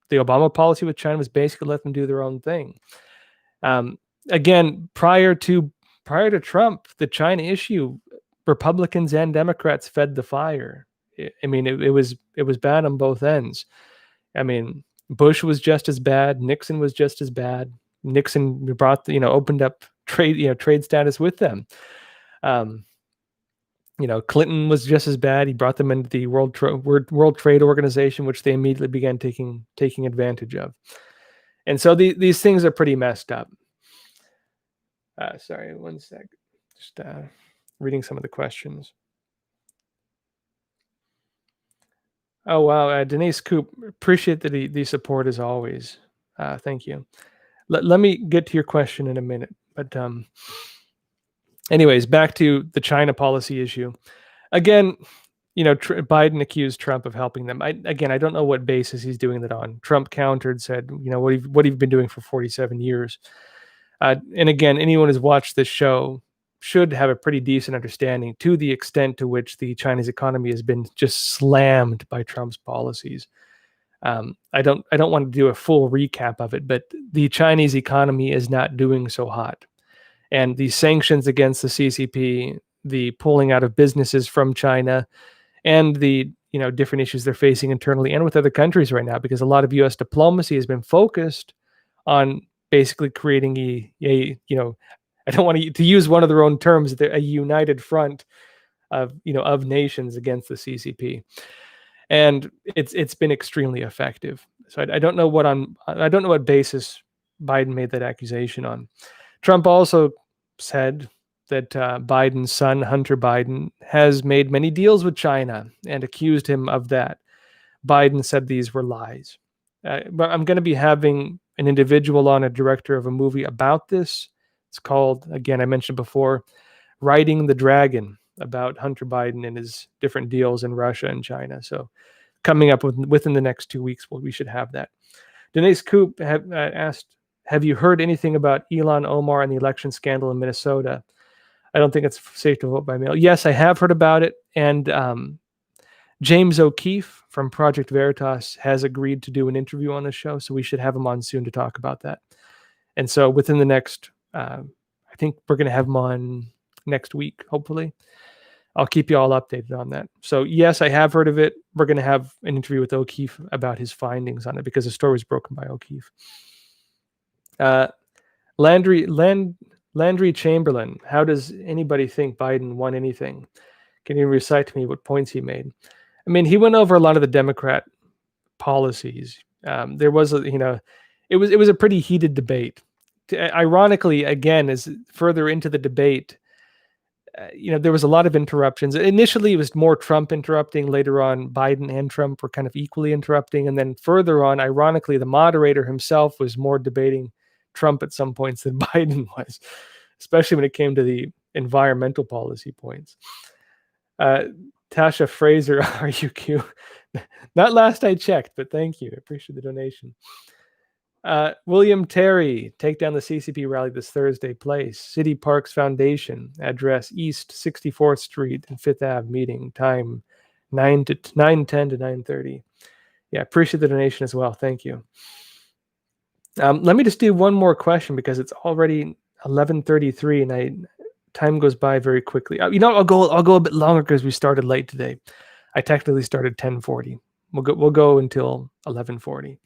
The Obama policy with China was basically let them do their own thing. Again, prior to Trump, the China issue, Republicans and Democrats fed the fire. I mean, it was bad on both ends. I mean, Bush was just as bad. Nixon was just as bad. Nixon brought opened up trade status with them. Clinton was just as bad. He brought them into the World Trade Organization, which they immediately began taking advantage of. And so these things are pretty messed up. Sorry, 1 sec. Just reading some of the questions. Oh, wow. Denise Coop, appreciate the support as always. Thank you. Let me get to your question in a minute. But anyways, back to the China policy issue. Again, Biden accused Trump of helping them. I don't know what basis he's doing that on. Trump countered, said, what have you been doing for 47 years? And again, anyone who's watched this show should have a pretty decent understanding to the extent to which the Chinese economy has been just slammed by Trump's policies. I don't want to do a full recap of it, but the Chinese economy is not doing so hot. And the sanctions against the CCP, the pulling out of businesses from China, and the different issues they're facing internally and with other countries right now, because a lot of U.S. diplomacy has been focused on basically creating I don't want to use one of their own terms, a united front of of nations against the CCP, and it's been extremely effective. So I don't know what basis Biden made that accusation on. Trump also said that Biden's son, Hunter Biden, has made many deals with China and accused him of that. Biden said these were lies. But I'm going to be having an individual on, a director of a movie about this. It's called, again, I mentioned before, Riding the Dragon, about Hunter Biden and his different deals in Russia and China. So coming up within the next 2 weeks, we should have that. Denise Coop asked, have you heard anything about Ilhan Omar and the election scandal in Minnesota? I don't think it's safe to vote by mail. Yes, I have heard about it. And James O'Keefe from Project Veritas has agreed to do an interview on the show. So we should have him on soon to talk about that. And so within the next, I think we're going to have him on next week, hopefully. I'll keep you all updated on that. So yes, I have heard of it. We're going to have an interview with O'Keefe about his findings on it because the story was broken by O'Keefe. Landry Chamberlain, how does anybody think Biden won anything? Can you recite to me what points he made? I mean, he went over a lot of the Democrat policies. There was it was a pretty heated debate. Ironically, again, as further into the debate, there was a lot of interruptions. Initially, it was more Trump interrupting. Later on, Biden and Trump were kind of equally interrupting. And then further on, ironically, the moderator himself was more debating Trump at some points than Biden was, especially when it came to the environmental policy points. Tasha Fraser, RUQ. Not last I checked, but thank you. I appreciate the donation. William Terry, take down the CCP rally this Thursday. Place City Parks Foundation, address East 64th Street and 5th Ave. Meeting time 9:10 to 9:30. Yeah, appreciate the donation as well. Thank you. Let me just do one more question because it's already 11:33 and time goes by very quickly. I'll go a bit longer because we started late today. I technically started 10:40. We'll go until 11:40.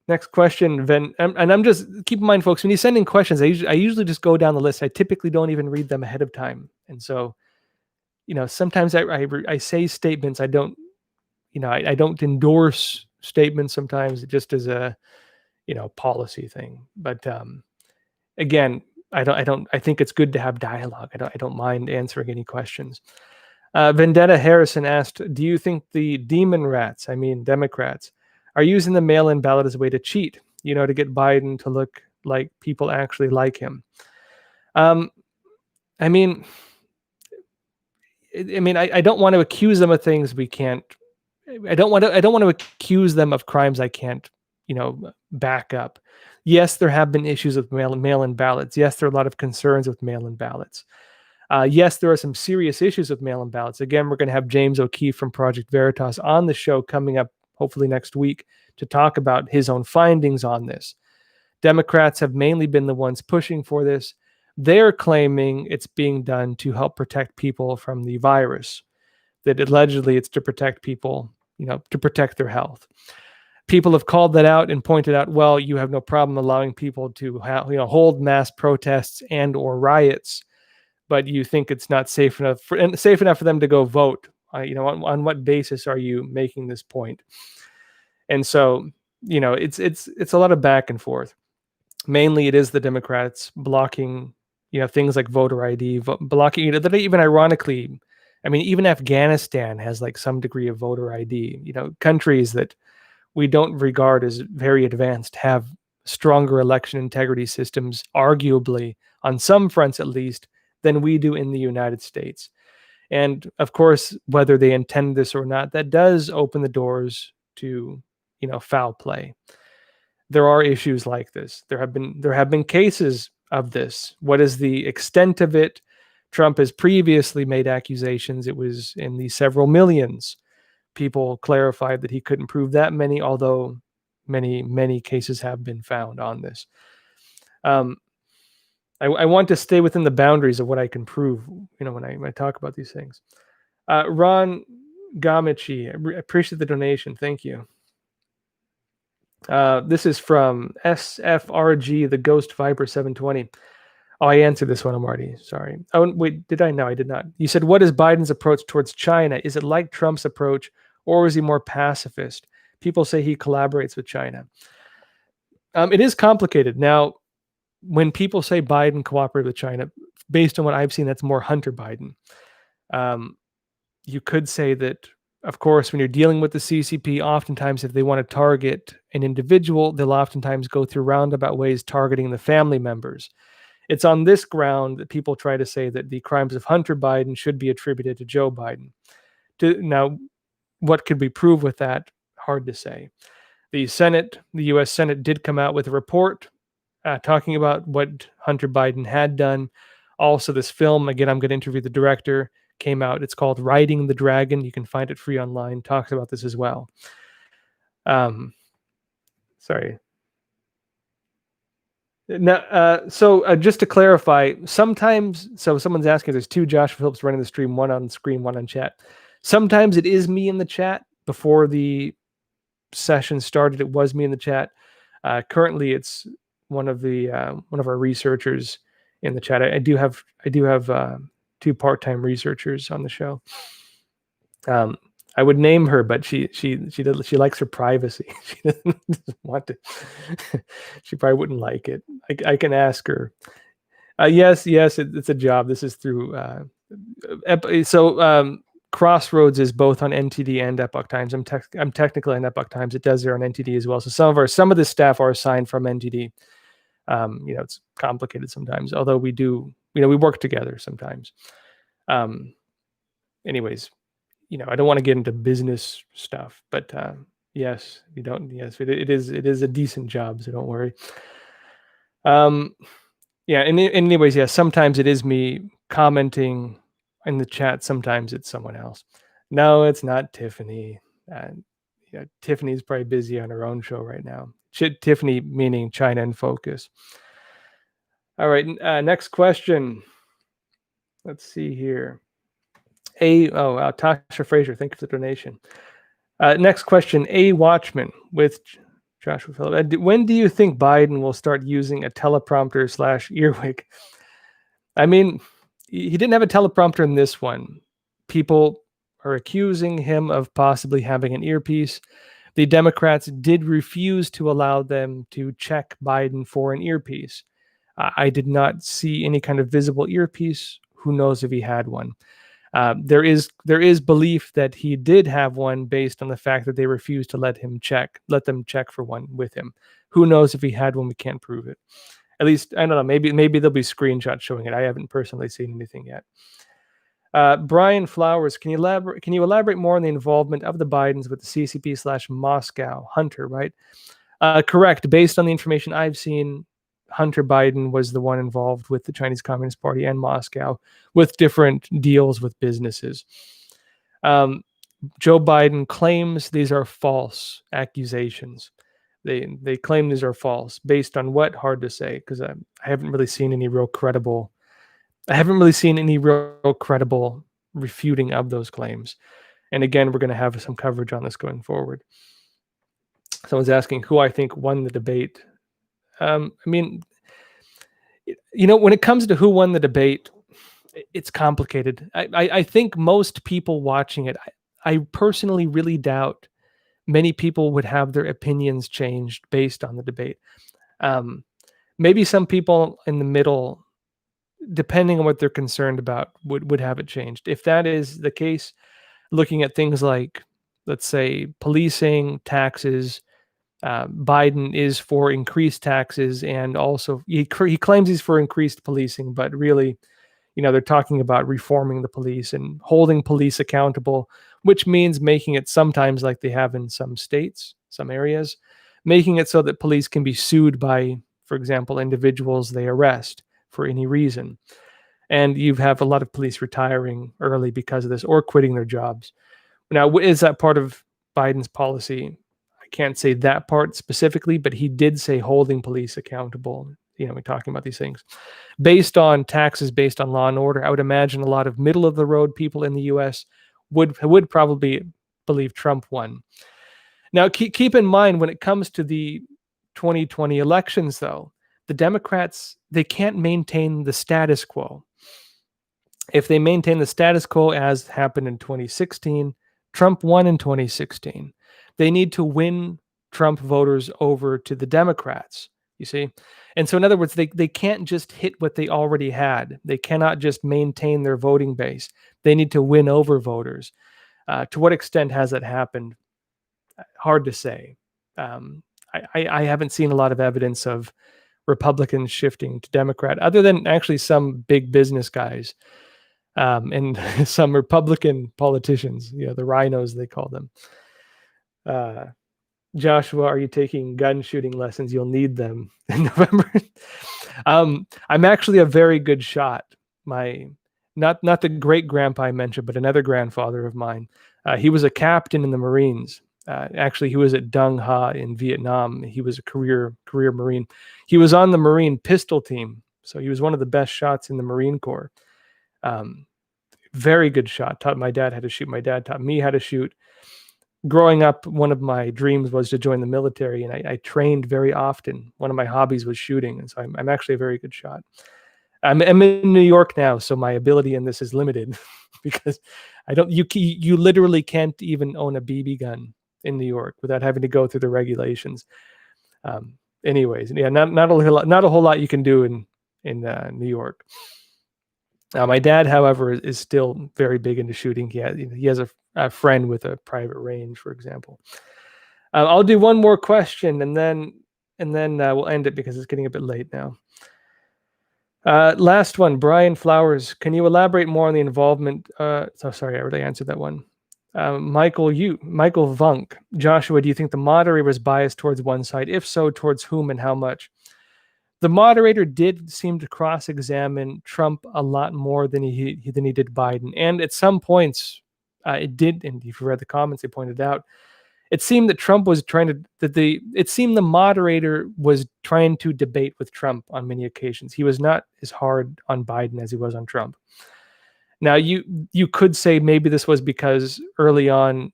Next question, and I'm just, keep in mind, folks, when you send in questions, I usually just go down the list. I typically don't even read them ahead of time, and so, sometimes I say statements. I don't, I don't endorse statements sometimes, just as a, policy thing. But again, I think it's good to have dialogue. I don't mind answering any questions. Vendetta Harrison asked, do you think the demon rats, I mean Democrats, are using the mail-in ballot as a way to cheat, to get Biden to look like people actually like him? I don't want to accuse them of things we can't. I don't want to accuse them of crimes I can't, back up. Yes, there have been issues with mail-in ballots. Yes, there are a lot of concerns with mail-in ballots. Yes, there are some serious issues with mail-in ballots. Again, we're going to have James O'Keefe from Project Veritas on the show coming up hopefully next week to talk about his own findings on this. Democrats have mainly been the ones pushing for this. They're claiming it's being done to help protect people from the virus, that allegedly it's to protect people, to protect their health. People have called that out and pointed out, well, you have no problem allowing people to hold mass protests and or riots, but you think it's not safe enough for them to go vote. On what basis are you making this point? And so, it's a lot of back and forth. Mainly, it is the Democrats blocking, things like voter ID, blocking. That even ironically, even Afghanistan has like some degree of voter ID. Countries that we don't regard as very advanced have stronger election integrity systems, arguably on some fronts at least, than we do in the United States. And of course, whether they intend this or not, that does open the doors to, foul play. There are issues like this. There have been cases of this. What is the extent of it? Trump has previously made accusations. It was in the several millions. People clarified that he couldn't prove that many, although many cases have been found on this. I want to stay within the boundaries of what I can prove, when I talk about these things. Ron Gamici, I appreciate the donation. Thank you. This is from SFRG, the Ghost Viper 720. Oh, I answered this one. I'm already sorry. Oh, wait, did I? No, I did not. You said, what is Biden's approach towards China? Is it like Trump's approach, or is he more pacifist? People say he collaborates with China. It is complicated. Now, when people say Biden cooperated with China, based on what I've seen, that's more Hunter Biden. You could say that, of course, when you're dealing with the CCP, oftentimes if they want to target an individual, they'll oftentimes go through roundabout ways targeting the family members. It's on this ground that people try to say that the crimes of Hunter Biden should be attributed to Joe Biden. Now, what could we prove with that? Hard to say. The U.S. Senate did come out with a report talking about what Hunter Biden had done. Also, this film, again, I'm going to interview the director, came out. It's called Riding the Dragon. You can find it free online. Talks about this as well. Sorry. Now, just to clarify, sometimes, so someone's asking, there's two Joshua Phillips running the stream, one on screen, one on chat. Sometimes it is me in the chat. Before the session started, it was me in the chat. Currently, it's one of our researchers in the chat. I do have two part-time researchers on the show. I would name her, but she likes her privacy. She doesn't want to. She probably wouldn't like it. I can ask her. Yes, it's a job. This is through. Crossroads is both on NTD and Epoch Times. I'm technically on Epoch Times. It does there on NTD as well. So some of the staff are assigned from NTD. It's complicated sometimes. Although we do, we work together sometimes. Anyways. I don't want to get into business stuff, but yes, you don't. Yes, it is a decent job, so don't worry. Yeah. And anyways, yeah, sometimes it is me commenting in the chat. Sometimes it's someone else. No, it's not Tiffany. Tiffany's probably busy on her own show right now. Tiffany meaning China in Focus. All right. Next question. Let's see here. Tasha Fraser, thank you for the donation. Next question, A Watchman with Joshua Philipp. When do you think Biden will start using a teleprompter / earwig? I mean, he didn't have a teleprompter in this one. People are accusing him of possibly having an earpiece. The Democrats did refuse to allow them to check Biden for an earpiece. I did not see any kind of visible earpiece. Who knows if he had one? There is belief that he did have one based on the fact that they refused to let them check for one with him. Who knows if he had one? We can't prove it. At least, I don't know. Maybe there'll be screenshots showing it. I haven't personally seen anything yet. Brian Flowers, can you elaborate more on the involvement of the Bidens with the CCP / Moscow Hunter? Right? Correct. Based on the information I've seen, Hunter Biden was the one involved with the Chinese Communist Party and Moscow with different deals with businesses. Joe Biden claims these are false accusations. They claim these are false. Based on what? Hard to say, because I haven't really seen any real credible. Refuting of those claims. And again, we're going to have some coverage on this going forward. Someone's asking who I think won the debate. I mean, when it comes to who won the debate, it's complicated. I think most people watching it, I personally really doubt many people would have their opinions changed based on the debate. Maybe some people in the middle, depending on what they're concerned about, would have it changed. If that is the case, looking at things like, let's say, policing, taxes, Biden is for increased taxes, and also he claims he's for increased policing, but really, they're talking about reforming the police and holding police accountable, which means making it sometimes like they have in some states, some areas, making it so that police can be sued by, for example, individuals they arrest for any reason. And you have a lot of police retiring early because of this or quitting their jobs. Now, is that part of Biden's policy? I can't say that part specifically, but he did say holding police accountable. We're talking about these things. Based on taxes, based on law and order, I would imagine a lot of middle of the road people in the U.S. would probably believe Trump won. Now, keep in mind when it comes to the 2020 elections, though, the Democrats, they can't maintain the status quo. If they maintain the status quo as happened in 2016, Trump won in 2016. They need to win Trump voters over to the Democrats, you see? And so, in other words, they can't just hit what they already had. They cannot just maintain their voting base. They need to win over voters. To what extent has that happened? Hard to say. I haven't seen a lot of evidence of Republicans shifting to Democrat, other than actually some big business guys and some Republican politicians, the rhinos, they call them. Joshua, are you taking gun shooting lessons? You'll need them in November. I'm actually a very good shot. My not the great grandpa I mentioned, but another grandfather of mine. He was a captain in the Marines. Actually, he was at Dung Ha in Vietnam. He was a career Marine. He was on the Marine pistol team, so he was one of the best shots in the Marine Corps. Very good shot. Taught my dad how to shoot. My dad taught me how to shoot. Growing up, one of my dreams was to join the military, and I trained very often. One of my hobbies was shooting, and so I'm actually a very good shot. I'm in New York now, so my ability in this is limited because you literally can't even own a BB gun in New York without having to go through the regulations. Anyways, yeah, not a whole lot you can do in New York. My dad, however, is still very big into shooting. He has a friend with a private range, for example. I'll do one more question, and then we'll end it because it's getting a bit late now. Last one, Brian Flowers. Can you elaborate more on the involvement? Sorry, I already answered that one. Michael Vunk. Joshua, do you think the moderator was biased towards one side? If so, towards whom and how much? The moderator did seem to cross-examine Trump a lot more than he did Biden, and at some points, it did. And if you read the comments, they pointed out it seemed that Trump was it seemed the moderator was trying to debate with Trump on many occasions. He was not as hard on Biden as he was on Trump. Now, you could say maybe this was because early on,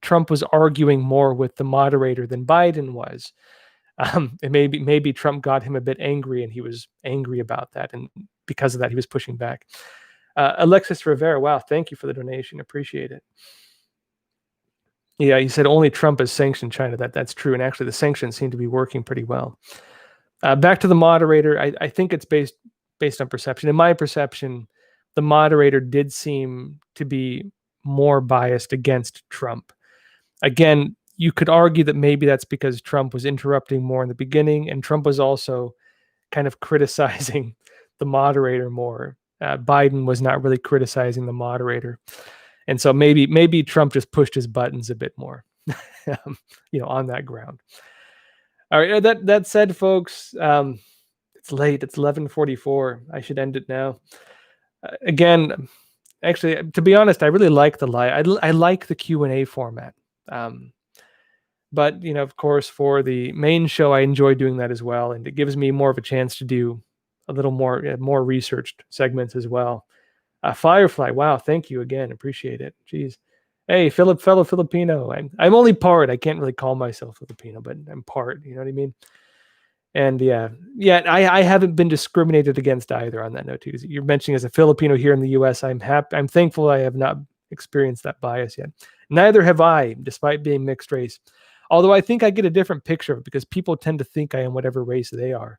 Trump was arguing more with the moderator than Biden was. And maybe Trump got him a bit angry, and he was angry about that, and because of that, he was pushing back. Alexis Rivera, wow, thank you for the donation, appreciate it. Yeah, he said only Trump has sanctioned China. That's true, and actually, the sanctions seem to be working pretty well. Back to the moderator, I think it's based on perception. In my perception, the moderator did seem to be more biased against Trump. Again, you could argue that maybe that's because Trump was interrupting more in the beginning, and Trump was also kind of criticizing the moderator more. Biden was not really criticizing the moderator. And so maybe Trump just pushed his buttons a bit more, on that ground. All right, that said, folks, it's late. It's 11:44. I should end it now. Again, actually, to be honest, I really like the live. I like the Q&A format. But, of course, for the main show, I enjoy doing that as well. And it gives me more of a chance to do a little more researched segments as well. Firefly, wow, thank you again. Appreciate it. Jeez. Hey, fellow Filipino. I'm only part. I can't really call myself Filipino, but I'm part. You know what I mean? And yeah, I haven't been discriminated against either on that note too. You're mentioning as a Filipino here in the U.S., I'm thankful I have not experienced that bias yet. Neither have I, despite being mixed race. Although I think I get a different picture of it because people tend to think I am whatever race they are.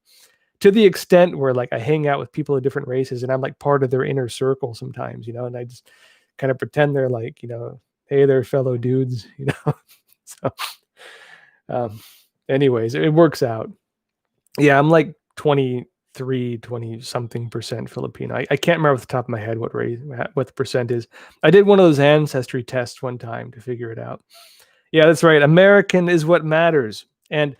To the extent where like I hang out with people of different races and I'm like part of their inner circle sometimes, and I just kind of pretend they're like, hey, they're fellow dudes, So, anyways, it works out. Yeah, I'm like 20 something percent Filipino. I can't remember off the top of my head what the percent is. I did one of those ancestry tests one time to figure it out. Yeah, that's right. American is what matters. And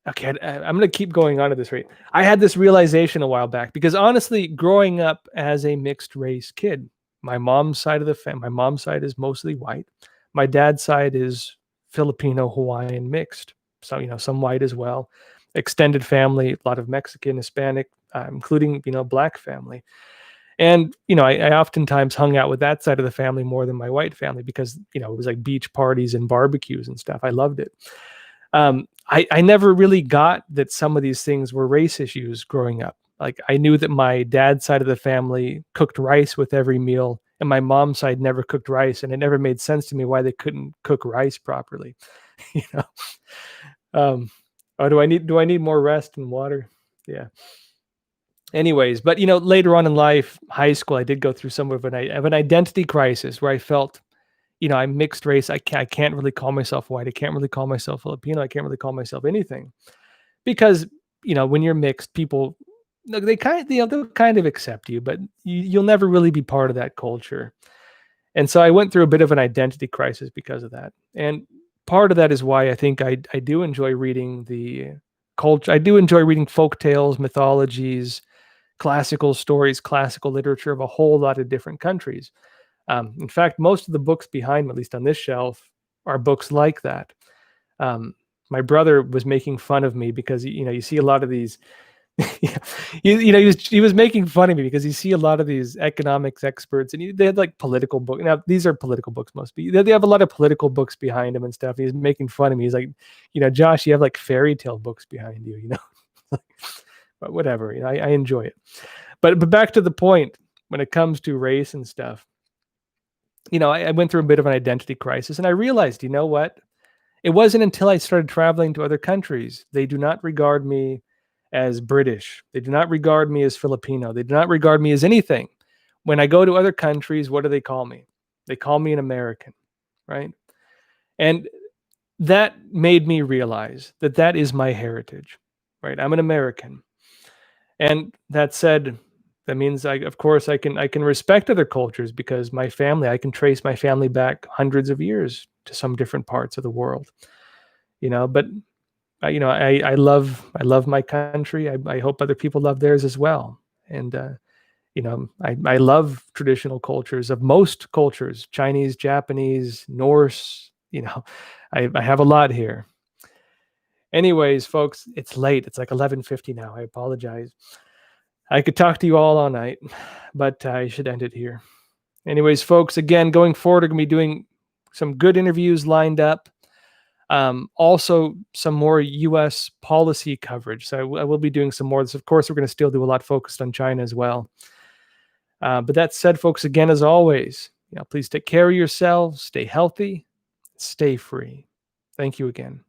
okay, I'm going to keep going on at this rate. I had this realization a while back because honestly, growing up as a mixed race kid, my mom's side of the family, my mom's side is mostly white. My dad's side is Filipino, Hawaiian mixed. So, some white as well. Extended family, a lot of Mexican, Hispanic, including, black family. And, I oftentimes hung out with that side of the family more than my white family because, it was like beach parties and barbecues and stuff. I loved it. I never really got that some of these things were race issues growing up. Like, I knew that my dad's side of the family cooked rice with every meal, and my mom's side never cooked rice, and it never made sense to me why they couldn't cook rice properly. you know. Um, oh, do I need more rest and water? Yeah. Anyways, but later on in life, high school, I did go through some of an identity crisis where I felt, I'm mixed race. I can't really call myself white. I can't really call myself Filipino. I can't really call myself anything because when you're mixed, people, look, they they'll kind of accept you, but you'll never really be part of that culture. And so I went through a bit of an identity crisis because of that. And part of that is why I think I do enjoy reading the culture. I do enjoy reading folk tales, mythologies, classical stories, classical literature of a whole lot of different countries. In fact, most of the books behind me, at least on this shelf, are books like that. Um, my brother was making fun of me because you see a lot of these. Yeah, he was making fun of me because you see a lot of these economics experts, and they had like political books. Now these are political books mostly. They have a lot of political books behind them and stuff. He's making fun of me. He's like, Josh, you have like fairy tale books behind you, But whatever, I enjoy it. But back to the point, when it comes to race and stuff, I went through a bit of an identity crisis, and I realized, you know what? It wasn't until I started traveling to other countries. They do not regard me as British. They do not regard me as Filipino. They do not regard me as anything. When I go to other countries, what do they call me? They call me an American, right? And that made me realize that that is my heritage, right? I'm an American. And that said, that means of course I can respect other cultures because my family, I can trace my family back hundreds of years to some different parts of the world. But I love my country. I hope other people love theirs as well. And I love traditional cultures of most cultures: Chinese, Japanese, Norse. I have a lot here. Anyways, folks, it's late. It's like 11:50 now. I apologize. I could talk to you all night, but I should end it here. Anyways, folks, again, going forward, we're going to be doing some good interviews lined up. Also, some more U.S. policy coverage. So I will be doing some more. Of course, we're going to still do a lot focused on China as well. But that said, folks, again, as always, please take care of yourselves, stay healthy, stay free. Thank you again.